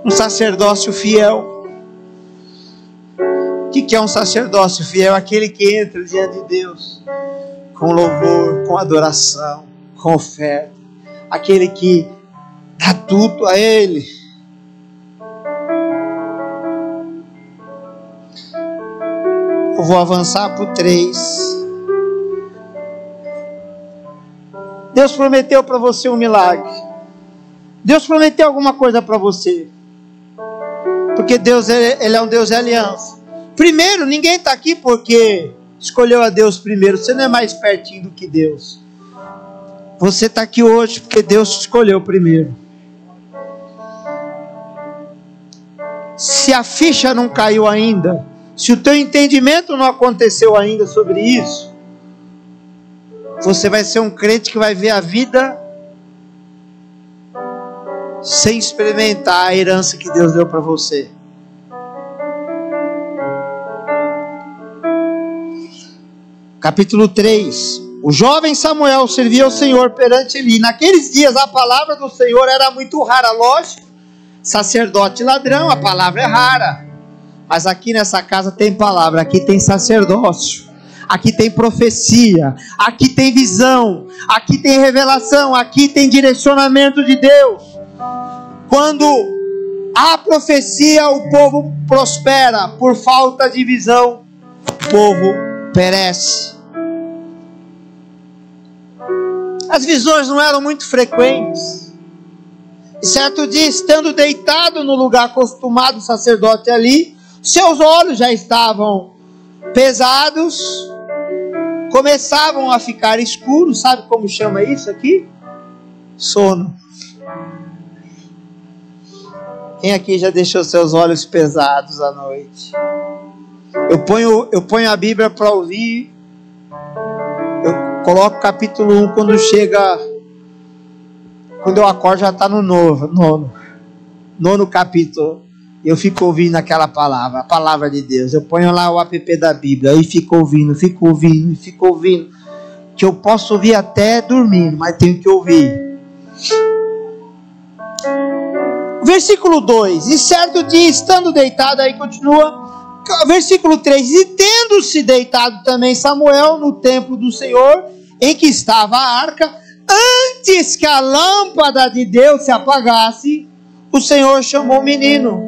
um sacerdócio fiel. O que é um sacerdócio fiel? Aquele que entra diante de Deus com louvor, com adoração, com oferta, aquele que dá tudo a Ele. Eu vou avançar para o 3. Deus prometeu para você um milagre. Deus prometeu alguma coisa para você, porque Deus, Ele é um Deus de aliança. Primeiro, ninguém está aqui porque escolheu a Deus primeiro. Você não é mais pertinho do que Deus. Você está aqui hoje porque Deus te escolheu primeiro. Se a ficha não caiu ainda, se o teu entendimento não aconteceu ainda sobre isso, você vai ser um crente que vai ver a vida sem experimentar a herança que Deus deu para você. Capítulo 3. O jovem Samuel servia ao Senhor perante Eli. Naqueles dias a palavra do Senhor era muito rara. Lógico, sacerdote ladrão, a palavra é rara. Mas aqui nessa casa tem palavra, aqui tem sacerdócio, aqui tem profecia, aqui tem visão, aqui tem revelação, aqui tem direcionamento de Deus. Quando há profecia, o povo prospera. Por falta de visão, o povo perece. As visões não eram muito frequentes. E certo dia, estando deitado no lugar acostumado, o sacerdote ali, seus olhos já estavam pesados, começavam a ficar escuros. Sabe como chama isso aqui? Sono. Quem aqui já deixou seus olhos pesados à noite? Eu ponho a Bíblia para ouvir. Eu coloco o capítulo 1 quando chega. Quando eu acordo já está no nono capítulo. Eu fico ouvindo aquela palavra, a palavra de Deus. Eu ponho lá o app da Bíblia e fico ouvindo. Que eu posso ouvir até dormindo, mas tenho que ouvir. Versículo 2. E certo dia, estando deitado, aí continua. Versículo 3. E tendo-se deitado também Samuel no templo do Senhor, em que estava a arca, antes que a lâmpada de Deus se apagasse, o Senhor chamou o menino.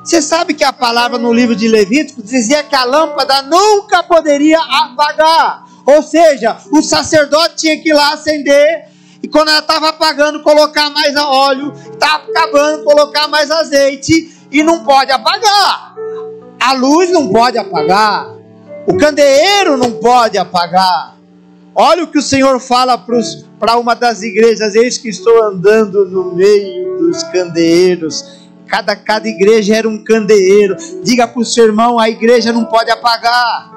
Você sabe que a palavra no livro de Levítico dizia que a lâmpada nunca poderia apagar. Ou seja, o sacerdote tinha que ir lá acender, e quando ela estava apagando, colocar mais óleo, estava acabando, colocar mais azeite, e não pode apagar. A luz não pode apagar, o candeeiro não pode apagar. Olha o que o Senhor fala para uma das igrejas: eis que estou andando no meio dos candeeiros. Cada igreja era um candeeiro. Diga para o seu irmão: a igreja não pode apagar.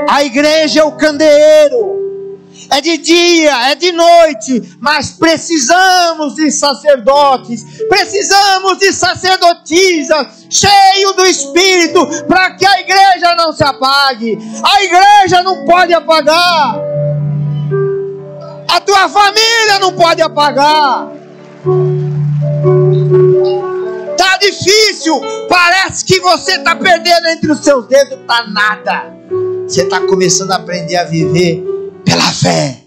A igreja é o candeeiro. É de dia, é de noite, mas precisamos de sacerdotes, precisamos de sacerdotisas, cheios do Espírito, para que a igreja não se apague. A igreja não pode apagar. A tua família não pode apagar. Tá difícil, parece que você está perdendo entre os seus dedos, tá nada. Você está começando a aprender a viver pela fé.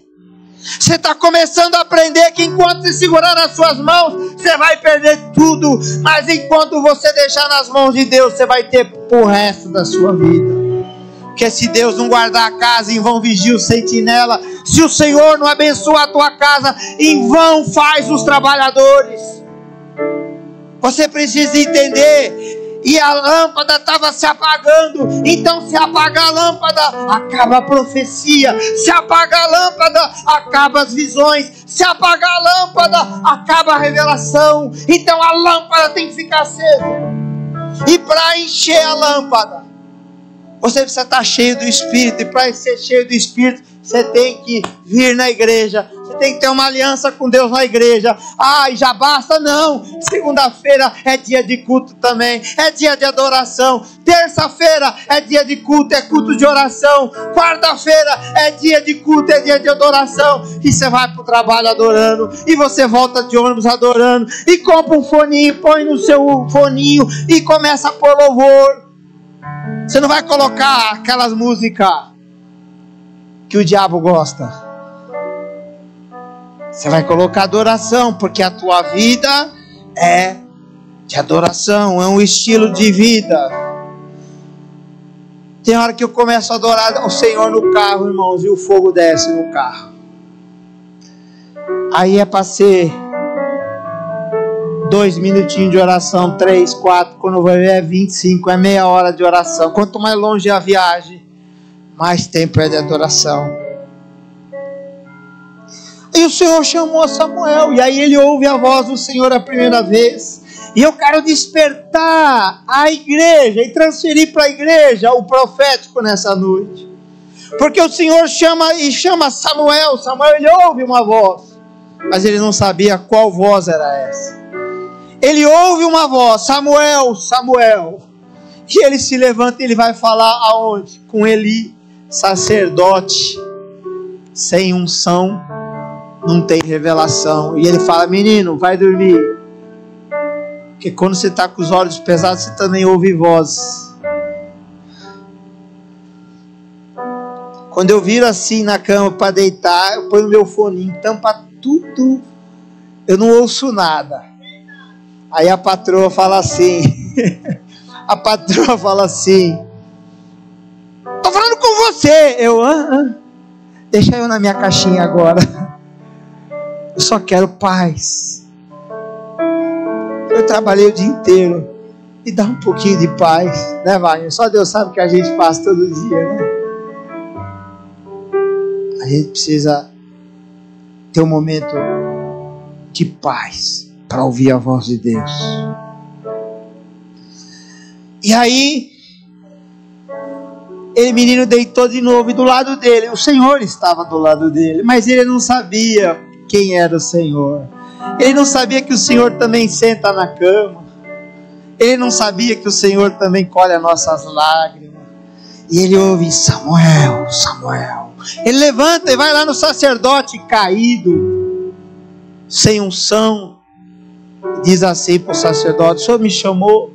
Você está começando a aprender que enquanto você segurar nas suas mãos, você vai perder tudo. Mas enquanto você deixar nas mãos de Deus, você vai ter pro resto da sua vida. Porque se Deus não guardar a casa, em vão vigia o sentinela. Se o Senhor não abençoar a tua casa, em vão faz os trabalhadores. Você precisa entender. E a lâmpada estava se apagando. Então se apagar a lâmpada, acaba a profecia. Se apagar a lâmpada, acaba as visões. Se apagar a lâmpada, acaba a revelação. Então a lâmpada tem que ficar acesa. E para encher a lâmpada, você precisa estar cheio do Espírito. E para ser cheio do Espírito, você tem que vir na igreja. Você tem que ter uma aliança com Deus na igreja. Ai, já basta? Não. Segunda-feira é dia de culto também. É dia de adoração. Terça-feira é dia de culto, é culto de oração. Quarta-feira é dia de culto, é dia de adoração. E você vai para o trabalho adorando. E você volta de ônibus adorando. E compra um foninho, põe no seu foninho e começa a pôr louvor. Você não vai colocar aquelas músicas que o diabo gosta. Você vai colocar adoração, porque a tua vida é de adoração, é um estilo de vida. Tem hora que eu começo a adorar o Senhor no carro, irmãos, e o fogo desce no carro. Aí é para ser 2 minutinhos de oração, 3, 4, quando vai ver é 25, é meia hora de oração. Quanto mais longe é a viagem, mais tempo é de adoração. E o Senhor chamou a Samuel, e aí ele ouve a voz do Senhor a primeira vez. E eu quero despertar a igreja e transferir para a igreja o profético nessa noite. Porque o Senhor chama Samuel. Samuel, ele ouve uma voz, mas ele não sabia qual voz era essa. Ele ouve uma voz, Samuel, Samuel. E ele se levanta e ele vai falar aonde? Com Eli, sacerdote, sem unção, não tem revelação. E ele fala, menino, vai dormir. Porque quando você está com os olhos pesados, você também ouve vozes. Quando eu viro assim na cama para deitar, eu ponho meu foninho, tampa tudo, eu não ouço nada. Aí a patroa fala assim, tô falando com você. Eu, deixa eu na minha caixinha agora. Eu só quero paz. Eu trabalhei o dia inteiro. E dá um pouquinho de paz, né, Wagner? Só Deus sabe o que a gente faz todo dia, né? A gente precisa ter um momento de paz para ouvir a voz de Deus. E aí, ele, menino, deitou de novo, e do lado dele, o Senhor estava do lado dele, mas ele não sabia quem era o Senhor. Ele não sabia que o Senhor também senta na cama. Ele não sabia que o Senhor também colhe as nossas lágrimas. E ele ouve, Samuel, Samuel. Ele levanta e vai lá no sacerdote caído, sem unção, diz assim para o sacerdote, o Senhor me chamou,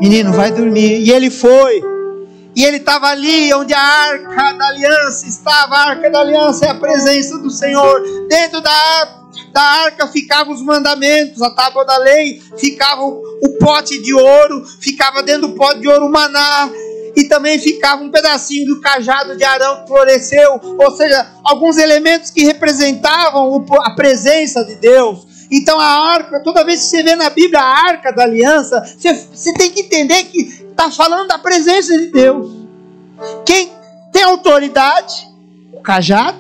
menino, vai dormir. E ele foi, e ele estava ali onde a arca da aliança estava. A arca da aliança é a presença do Senhor. Dentro da arca ficavam os mandamentos, a tábua da lei, ficava o pote de ouro, ficava dentro do pote de ouro o maná, e também ficava um pedacinho do cajado de Arão que floresceu, ou seja, alguns elementos que representavam a presença de Deus. Então a arca, toda vez que você vê na Bíblia a arca da aliança, você tem que entender que está falando da presença de Deus. Quem tem autoridade? O cajado.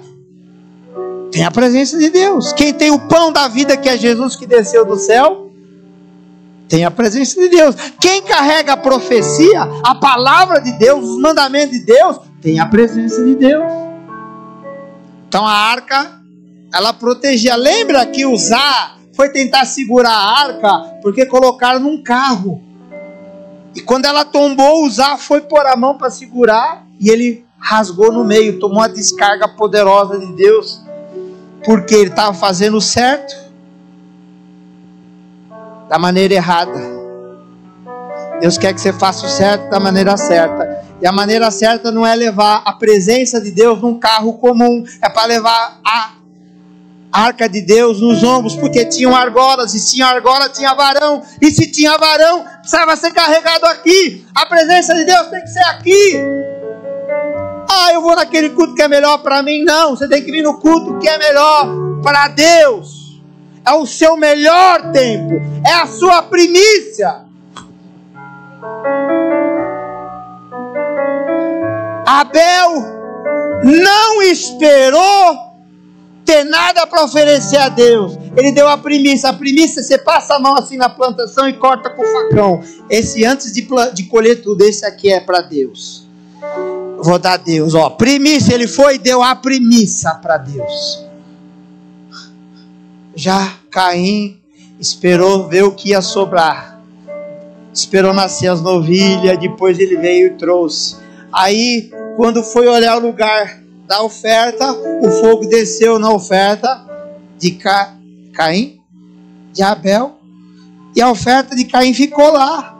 Tem a presença de Deus. Quem tem o pão da vida, que é Jesus que desceu do céu, tem a presença de Deus. Quem carrega a profecia, a palavra de Deus, os mandamentos de Deus, tem a presença de Deus. Então a arca, ela protegia. Lembra que Uzá foi tentar segurar a arca porque colocaram num carro, e quando ela tombou, Uzá foi pôr a mão para segurar e ele rasgou no meio, tomou a descarga poderosa de Deus, porque ele estava fazendo o certo da maneira errada. Deus quer que você faça o certo da maneira certa. E a maneira certa não é levar a presença de Deus num carro comum, é para levar a arca de Deus nos ombros, porque tinham argolas, e se tinha argola, tinha varão, e se tinha varão, precisava ser carregado aqui. A presença de Deus tem que ser aqui. Ah, eu vou naquele culto que é melhor para mim. Não, você tem que vir no culto que é melhor para Deus. É o seu melhor tempo, é a sua primícia. Abel não esperou ter nada para oferecer a Deus. Ele deu a primícia. A primícia, você passa a mão assim na plantação e corta com o facão. Esse antes de colher tudo, esse aqui é para Deus. Vou dar a Deus, ó, primícia. Ele foi e deu a primícia para Deus. Já Caim esperou ver o que ia sobrar. Esperou nascer as novilhas, depois ele veio e trouxe. Aí, quando foi olhar o lugar da oferta, o fogo desceu na oferta de Caim, de Abel, e a oferta de Caim ficou lá.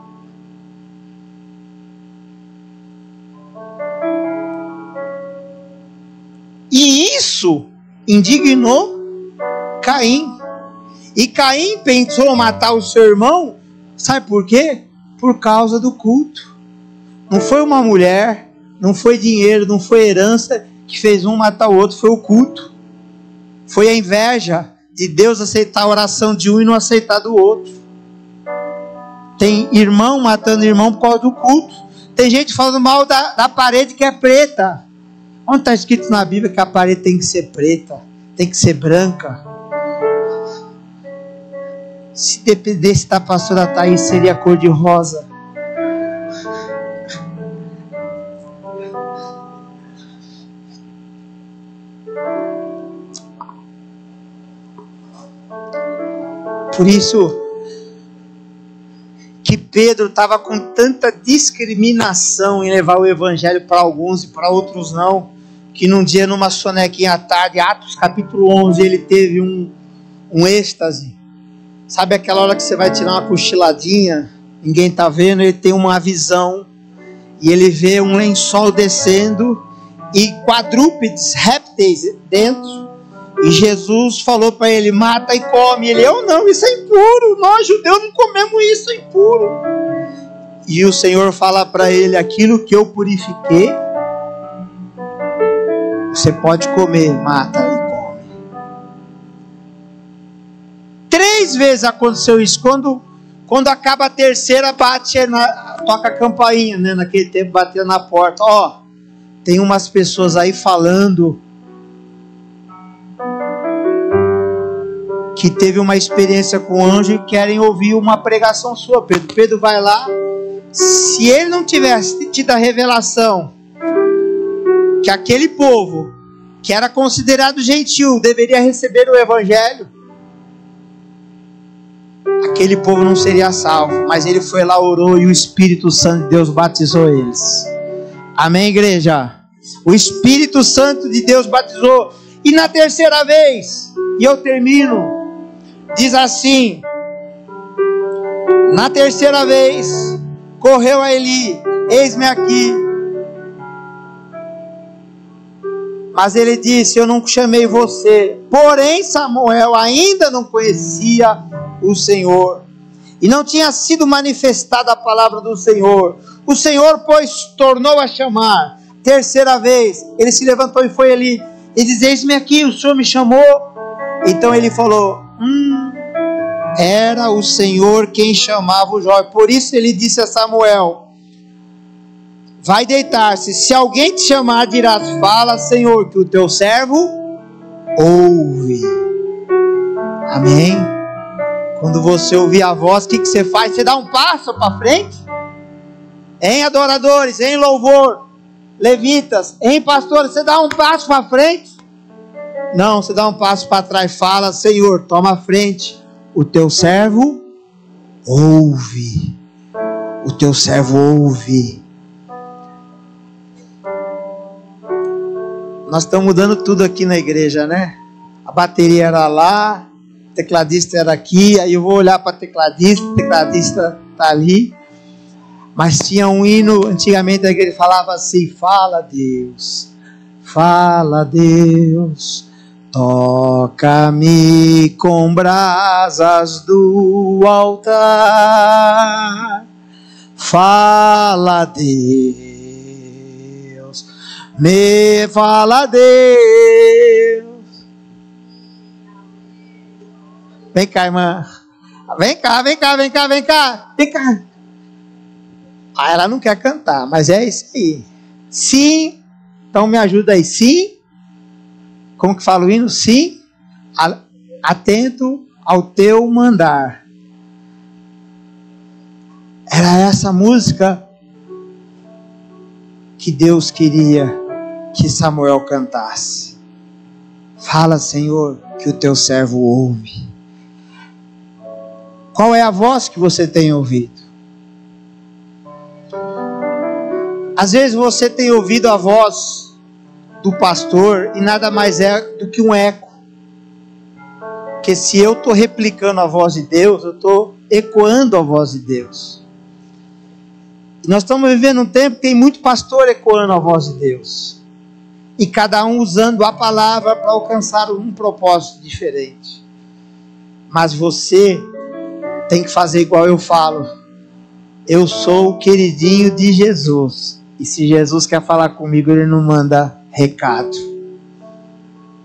E isso indignou Caim. E Caim pensou matar o seu irmão, sabe por quê? Por causa do culto. Não foi uma mulher, não foi dinheiro, não foi herança que fez um matar o outro, foi o culto. Foi a inveja de Deus aceitar a oração de um e não aceitar do outro. Tem irmão matando irmão por causa do culto. Tem gente falando mal da parede que é preta. Onde está escrito na Bíblia que a parede tem que ser preta, tem que ser branca? Se dependesse da pastora Thaís, seria cor de rosa. Por isso que Pedro estava com tanta discriminação em levar o evangelho para alguns e para outros não, que num dia, numa sonequinha à tarde, Atos capítulo 11, ele teve um êxtase. Sabe aquela hora que você vai tirar uma cochiladinha, ninguém está vendo, ele tem uma visão, e ele vê um lençol descendo, e quadrúpedes, répteis dentro, e Jesus falou para ele, mata e come. Ele, eu não, isso é impuro, nós judeus não comemos isso, é impuro. E o Senhor fala para ele, aquilo que eu purifiquei, você pode comer, mata e come. 3 vezes aconteceu isso. Quando acaba a terceira, toca a campainha, né? Naquele tempo batia na porta. Ó, tem umas pessoas aí falando que teve uma experiência com o anjo e querem ouvir uma pregação sua, Pedro. Pedro vai lá. Se ele não tivesse tido a revelação que aquele povo, que era considerado gentil, deveria receber o evangelho, aquele povo não seria salvo. Mas ele foi lá, orou, e o Espírito Santo de Deus batizou eles. Amém, igreja? O Espírito Santo de Deus batizou. E na terceira vez, e eu termino, diz assim, na terceira vez, correu a Eli, eis-me aqui. Mas ele disse, eu não chamei você. Porém Samuel ainda não conhecia o Senhor, e não tinha sido manifestada a palavra do Senhor. O Senhor, pois, tornou a chamar. Terceira vez, ele se levantou e foi ali, e diz, eis-me aqui, o Senhor me chamou. Então ele falou, era o Senhor quem chamava o jovem. Por isso ele disse a Samuel, vai deitar-se, se alguém te chamar, dirás, fala, Senhor, que o teu servo ouve. Amém? Quando você ouvir a voz, o que você faz? Você dá um passo para frente? Em adoradores, em louvor, levitas, em pastores, você dá um passo para frente? Não, você dá um passo para trás, fala, Senhor, toma a frente, o teu servo ouve. O teu servo ouve. Nós estamos mudando tudo aqui na igreja, né? A bateria era lá, o tecladista era aqui, aí eu vou olhar para o tecladista está ali. Mas tinha um hino antigamente que ele falava assim: fala Deus, toca-me com brasas do altar. Fala Deus, me fala Deus. Vem cá, irmã. Vem cá. Ah, ela não quer cantar, mas é isso aí. Sim, então me ajuda aí. Sim, como que fala o hino? Sim, atento ao teu mandar. Era essa música que Deus queria que Samuel cantasse. Fala, Senhor, que o teu servo ouve. Qual é a voz que você tem ouvido? Às vezes você tem ouvido a voz do pastor e nada mais é do que um eco. Porque se eu estou replicando a voz de Deus, eu estou ecoando a voz de Deus. E nós estamos vivendo um tempo que tem muito pastor ecoando a voz de Deus. E cada um usando a palavra para alcançar um propósito diferente. Mas você tem que fazer igual eu falo. Eu sou o queridinho de Jesus. E se Jesus quer falar comigo, ele não manda recado.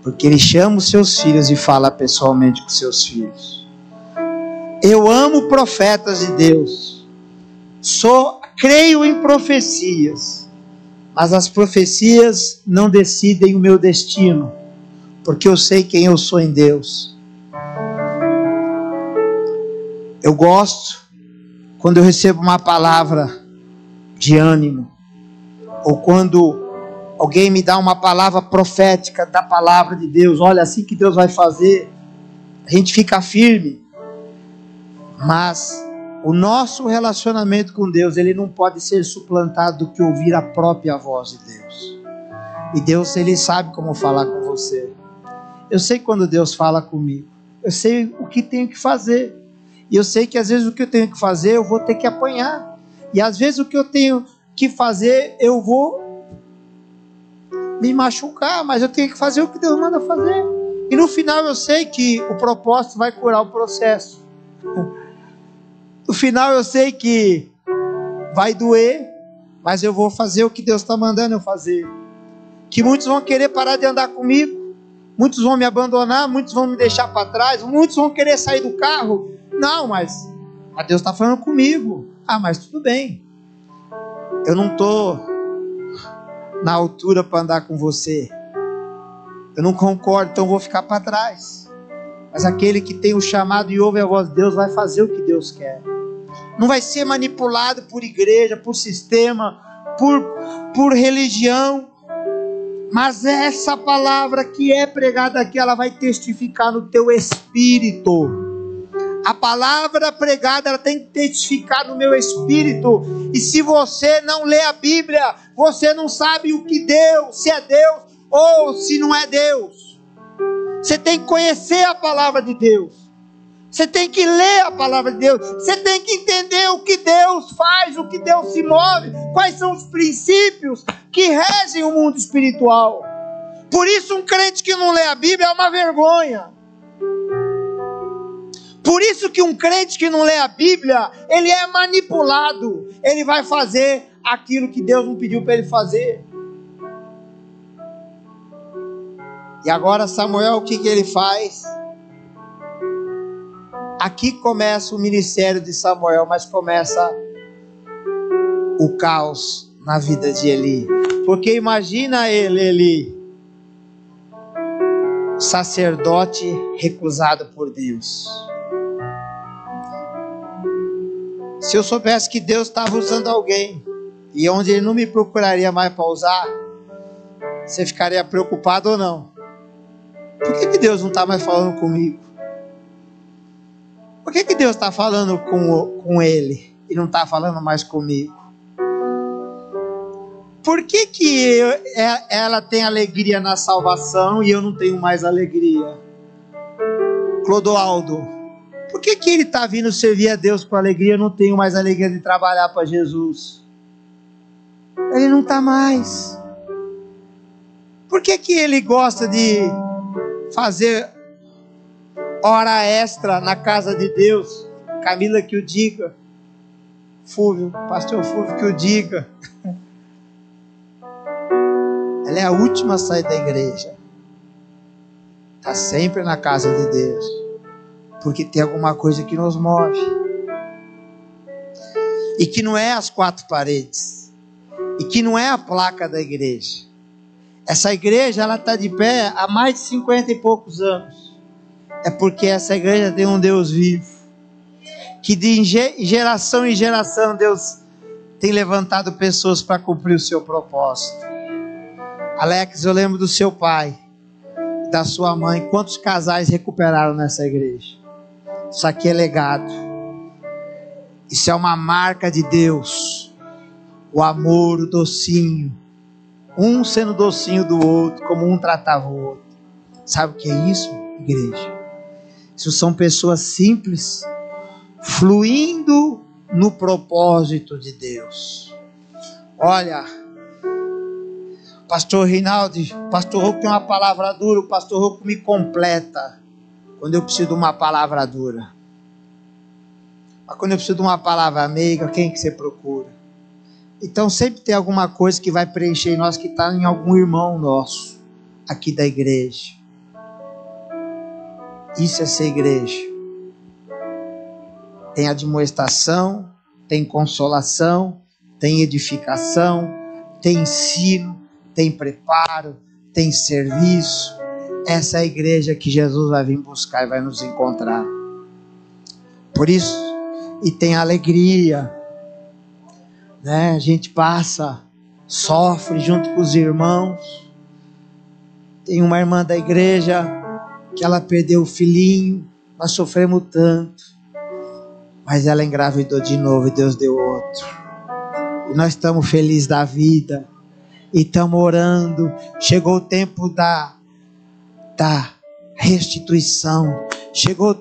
Porque ele chama os seus filhos e fala pessoalmente com os seus filhos. Eu amo profetas de Deus. Creio em profecias. Mas as profecias não decidem o meu destino. Porque eu sei quem eu sou em Deus. Eu gosto quando eu recebo uma palavra de ânimo, ou quando alguém me dá uma palavra profética da palavra de Deus. Olha, assim que Deus vai fazer, a gente fica firme. Mas o nosso relacionamento com Deus, ele não pode ser suplantado do que ouvir a própria voz de Deus. E Deus, ele sabe como falar com você. Eu sei quando Deus fala comigo, eu sei o que tenho que fazer. E eu sei que às vezes o que eu tenho que fazer, eu vou ter que apanhar. E às vezes o que eu tenho que fazer, eu vou me machucar. Mas eu tenho que fazer o que Deus manda fazer. E no final eu sei que o propósito vai curar o processo. No final eu sei que vai doer, mas eu vou fazer o que Deus está mandando eu fazer. Que muitos vão querer parar de andar comigo. Muitos vão me abandonar, muitos vão me deixar para trás. Muitos vão querer sair do carro. Não, mas Deus está falando comigo. Ah, mas tudo bem. Eu não estou na altura para andar com você. Eu não concordo, então vou ficar para trás. Mas aquele que tem o chamado e ouve a voz de Deus vai fazer o que Deus quer. Não vai ser manipulado por igreja, por sistema, por religião. Mas essa palavra que é pregada aqui, ela vai testificar no teu espírito. A palavra pregada, ela tem que testificar no meu espírito. E se você não lê a Bíblia, você não sabe o que Deus, se é Deus ou se não é Deus. Você tem que conhecer a palavra de Deus. Você tem que ler a palavra de Deus. Você tem que entender o que Deus faz, o que Deus se move, quais são os princípios que regem o mundo espiritual. Por isso um crente que não lê a Bíblia é uma vergonha. Por isso que um crente que não lê a Bíblia, ele é manipulado. Ele vai fazer aquilo que Deus não pediu para ele fazer. E agora Samuel, o que ele faz? Aqui começa o ministério de Samuel, mas começa o caos na vida de Eli. Porque imagina ele, sacerdote recusado por Deus. Se eu soubesse que Deus estava usando alguém, e onde ele não me procuraria mais para usar, você ficaria preocupado ou não? Por que Deus não está mais falando comigo? Por que Deus está falando com ele e não está falando mais comigo? Por que ela tem alegria na salvação e eu não tenho mais alegria? Clodoaldo, Por que ele está vindo servir a Deus com alegria? Eu não tenho mais alegria de trabalhar para Jesus. Ele não está mais. Por que ele gosta de fazer hora extra na casa de Deus? Camila que o diga. Fúvio, pastor Fúvio que o diga. Ela é a última a sair da igreja. Está sempre na casa de Deus. Porque tem alguma coisa que nos move. E que não é as quatro paredes. E que não é a placa da igreja. Essa igreja, ela está de pé há mais de 50 e poucos anos. É porque essa igreja tem um Deus vivo. Que de geração em geração Deus tem levantado pessoas para cumprir o seu propósito. Alex, eu lembro do seu pai, da sua mãe. Quantos casais recuperaram nessa igreja? Isso aqui é legado. Isso é uma marca de Deus. O amor, o docinho. Um sendo docinho do outro, como um tratava o outro. Sabe o que é isso, igreja? Isso são pessoas simples, fluindo no propósito de Deus. Olha, pastor Reinaldo, pastor Rocco tem uma palavra dura, o pastor Rocco me completa quando eu preciso de uma palavra dura. Mas quando eu preciso de uma palavra meiga, quem que você procura? Então sempre tem alguma coisa que vai preencher em nós, que está em algum irmão nosso, aqui da igreja. Isso é ser igreja. Tem admoestação, tem consolação, tem edificação, tem ensino, tem preparo, tem serviço. Essa é a igreja que Jesus vai vir buscar e vai nos encontrar. Por isso, e tem alegria, né? A gente passa, sofre junto com os irmãos. Tem uma irmã da igreja que ela perdeu o filhinho, nós sofremos tanto, mas ela engravidou de novo e Deus deu outro. E nós estamos felizes da vida e estamos orando. Chegou o tempo da restituição. Chegou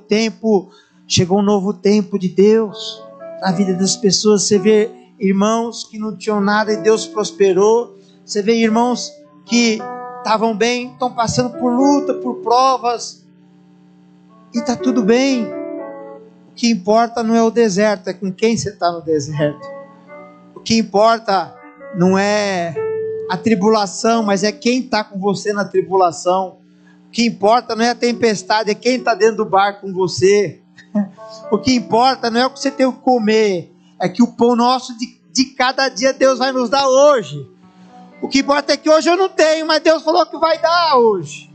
um novo tempo de Deus na vida das pessoas. Você vê irmãos que não tinham nada e Deus prosperou. Você vê irmãos que estavam bem, estão passando por luta, por provas, e está tudo bem. O que importa não é o deserto, é com quem você está no deserto. O que importa não é a tribulação, mas é quem está com você na tribulação. O que importa não é a tempestade, é quem está dentro do barco com você. O que importa não é o que você tem que comer, é que o pão nosso de cada dia Deus vai nos dar hoje. O que importa é que hoje eu não tenho, mas Deus falou que vai dar hoje.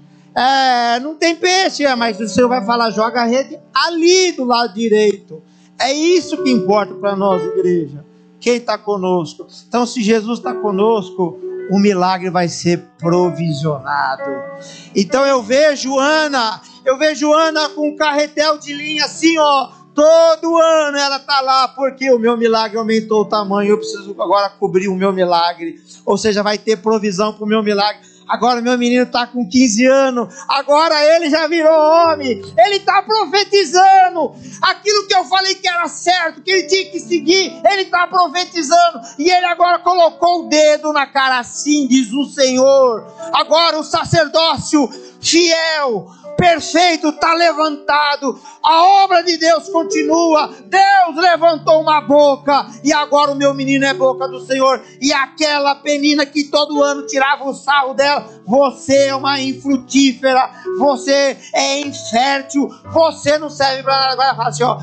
Não tem peixe, mas o Senhor vai falar, joga a rede ali do lado direito. É isso que importa para nós, igreja. Quem está conosco? Então, se Jesus está conosco, o milagre vai ser provisionado. Então eu vejo Ana com um carretel de linha assim, ó. Todo ano ela está lá, porque o meu milagre aumentou o tamanho, eu preciso agora cobrir o meu milagre. Ou seja, vai ter provisão para o meu milagre. Agora meu menino está com 15 anos, agora ele já virou homem, ele está profetizando, aquilo que eu falei que era certo, que ele tinha que seguir, ele está profetizando, e ele agora colocou o dedo na cara, assim diz o Senhor. Agora o sacerdócio fiel, perfeito, está levantado, a obra de Deus continua. Deus levantou uma boca, e agora o meu menino é boca do Senhor. E aquela penina que todo ano tirava o sarro dela, você é uma infrutífera, você é infértil, você não serve para nada. Agora fala assim, ó,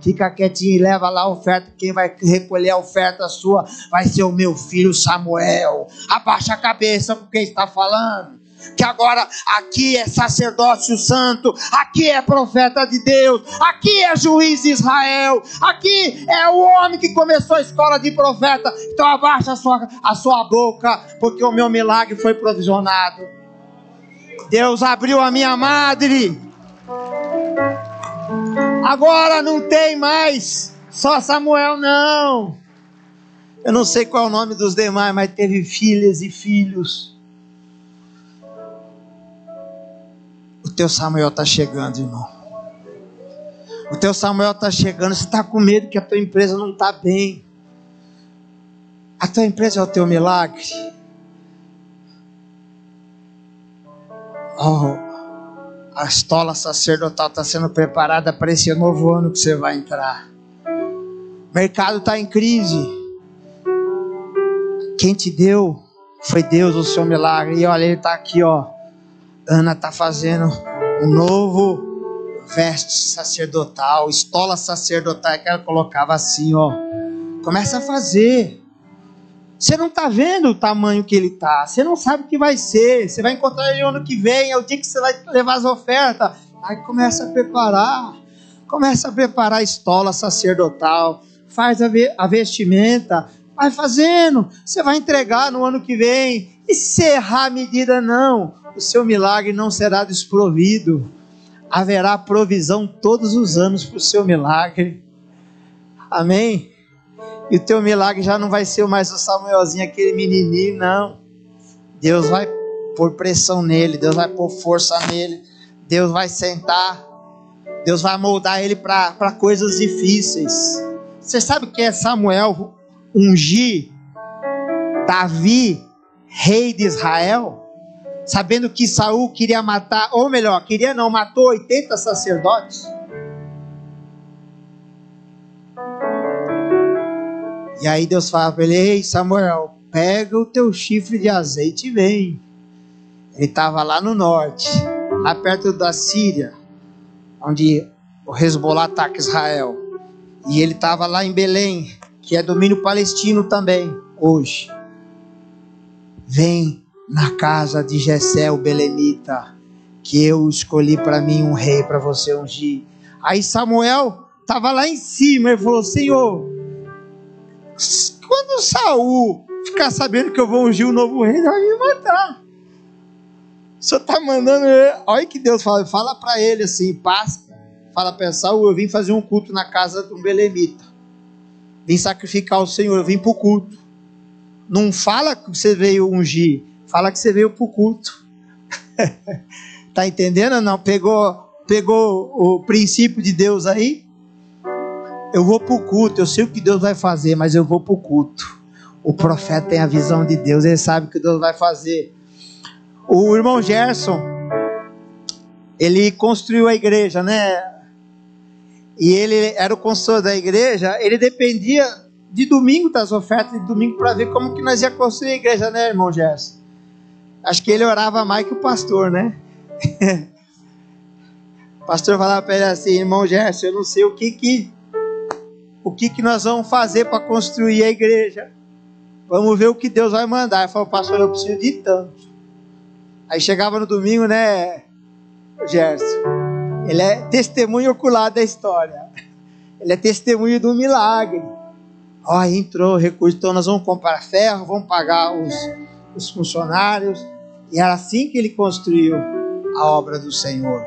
fica quietinho e leva lá a oferta. Quem vai recolher a oferta sua vai ser o meu filho Samuel. Abaixa a cabeça com quem está falando, que agora aqui é sacerdócio santo, aqui é profeta de Deus, aqui é juiz de Israel, aqui é o homem que começou a escola de profeta. Então abaixa a sua boca, porque o meu milagre foi provisionado. Deus abriu a minha madre. Agora não tem mais só Samuel, não. Eu não sei qual é o nome dos demais, mas teve filhas e filhos. O teu Samuel está chegando, irmão. O teu Samuel está chegando, você está com medo que a tua empresa não está bem. A tua empresa é o teu milagre. Oh, a estola sacerdotal está sendo preparada para esse novo ano que você vai entrar. O mercado está em crise. Quem te deu foi Deus, o seu milagre. E olha, ele está aqui, ó. Ana está fazendo um novo veste sacerdotal, estola sacerdotal, que ela colocava assim, ó. Começa a fazer. Você não está vendo o tamanho que ele está. Você não sabe o que vai ser. Você vai encontrar ele ano que vem, é o dia que você vai levar as ofertas. Aí começa a preparar. Começa a preparar a estola sacerdotal. Faz a vestimenta. Vai fazendo. Você vai entregar no ano que vem. E se errar a medida, não. O seu milagre não será desprovido. Haverá provisão todos os anos para o seu milagre. Amém? E o teu milagre já não vai ser mais o Samuelzinho, aquele menininho, não. Deus vai pôr pressão nele, Deus vai pôr força nele, Deus vai sentar, Deus vai moldar ele para coisas difíceis. Você sabe o que é Samuel ungir Davi, rei de Israel? Sabendo que Saul queria matar, ou melhor, matou 80 sacerdotes. E aí Deus fala para ele: ei Samuel, pega o teu chifre de azeite e vem. Ele estava lá no norte, lá perto da Síria, onde o Hezbollah ataca Israel. E ele estava lá em Belém, que é domínio palestino também, hoje. Vem na casa de Jessé, o belemita, que eu escolhi para mim um rei para você ungir. Aí Samuel estava lá em cima, ele falou: Senhor, quando Saul ficar sabendo que eu vou ungir o novo rei, ele vai me matar. O senhor está mandando... Olha que Deus fala para ele assim, passa, fala para Saul: eu vim fazer um culto na casa de um belemita, vim sacrificar ao Senhor, eu vim para o culto. Não fala que você veio ungir, fala que você veio para o culto. Está entendendo ou não? Pegou o princípio de Deus aí? Eu vou para o culto, eu sei o que Deus vai fazer, mas eu vou para o culto. O profeta tem a visão de Deus, ele sabe o que Deus vai fazer. O irmão Gerson, ele construiu a igreja, né? E ele era o construtor da igreja, ele dependia de domingo, das ofertas de domingo, para ver como que nós ia construir a igreja, né, irmão Gerson? Acho que ele orava mais que o pastor, né? O pastor falava para ele assim: irmão Gerson, eu não sei o que nós vamos fazer para construir a igreja. Vamos ver o que Deus vai mandar. Ele falou: pastor, eu preciso de tanto. Aí chegava no domingo, né, Gerson? Ele é testemunho ocular da história. Ele é testemunho do milagre. Ó, entrou recurso, então nós vamos comprar ferro, vamos pagar os funcionários. E era assim que ele construiu a obra do Senhor.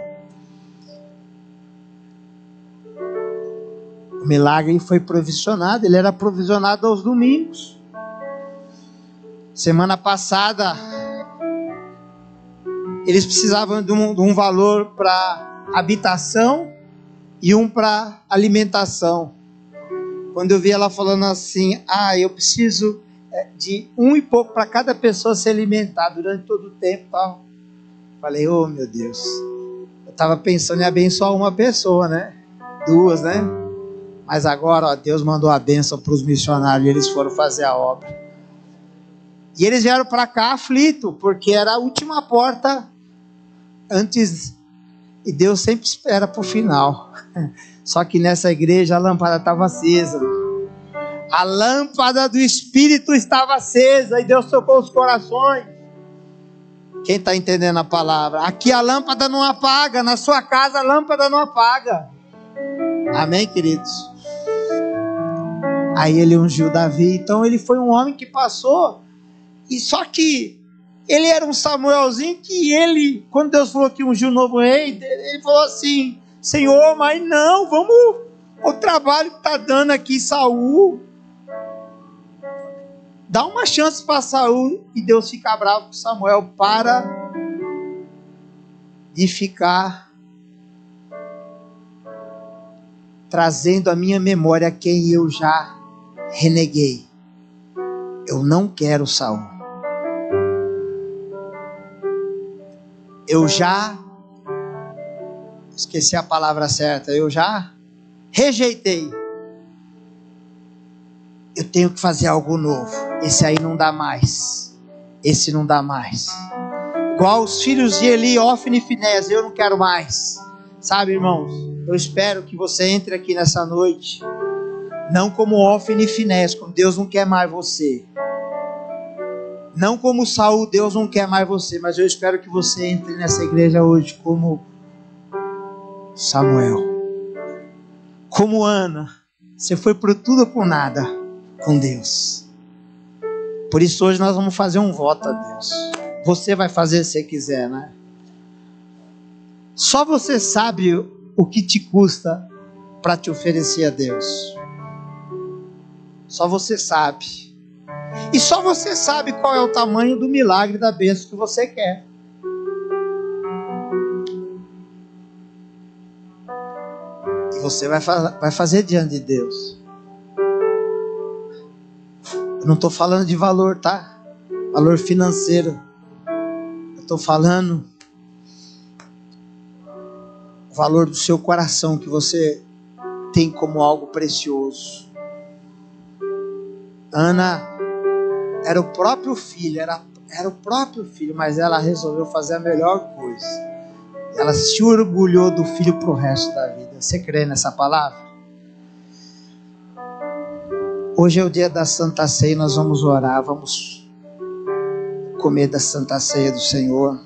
O milagre foi provisionado, ele era provisionado aos domingos. Semana passada, eles precisavam de um valor para habitação e um para alimentação. Quando eu vi ela falando assim: eu preciso de um e pouco para cada pessoa se alimentar durante todo o tempo, tal. Falei: oh meu Deus, eu estava pensando em abençoar uma pessoa, né? 2, né? Mas agora, ó, Deus mandou a bênção para os missionários e eles foram fazer a obra. E eles vieram para cá aflitos, porque era a última porta antes, e Deus sempre espera para o final. Só que nessa igreja a lâmpada estava acesa. A lâmpada do Espírito estava acesa e Deus tocou os corações. Quem está entendendo a palavra? Aqui a lâmpada não apaga, na sua casa a lâmpada não apaga. Amém, queridos? Aí ele ungiu Davi. Então ele foi um homem que passou, e só que ele era um Samuelzinho que ele, quando Deus falou que ungiu o novo rei, ele falou assim: Senhor, mas não, vamos, o trabalho que está dando aqui Saul, dá uma chance para Saul. E Deus fica bravo com Samuel, para de ficar trazendo à minha memória quem eu já reneguei. Eu não quero Saul. Eu já esqueci a palavra certa. Eu já rejeitei. Eu tenho que fazer algo novo. Esse aí não dá mais. Esse não dá mais. Igual os filhos de Eli, Ofni e Finéias. Eu não quero mais. Sabe, irmãos? Eu espero que você entre aqui nessa noite. Não como Ofni e Finéias, como Deus não quer mais você. Não como Saul, Deus não quer mais você. Mas eu espero que você entre nessa igreja hoje como Samuel. Como Ana. Você foi por tudo ou por nada com Deus. Por isso hoje nós vamos fazer um voto a Deus. Você vai fazer se você quiser, né? Só você sabe o que te custa para te oferecer a Deus. Só você sabe. E só você sabe qual é o tamanho do milagre da bênção que você quer. E você vai fazer diante de Deus. Eu não estou falando de valor, tá? Valor financeiro. Eu estou falando o valor do seu coração que você tem como algo precioso. Ana era o próprio filho, era o próprio filho, mas ela resolveu fazer a melhor coisa. Ela se orgulhou do filho para o resto da vida. Você crê nessa palavra? Hoje é o dia da Santa Ceia, nós vamos orar, vamos comer da Santa Ceia do Senhor.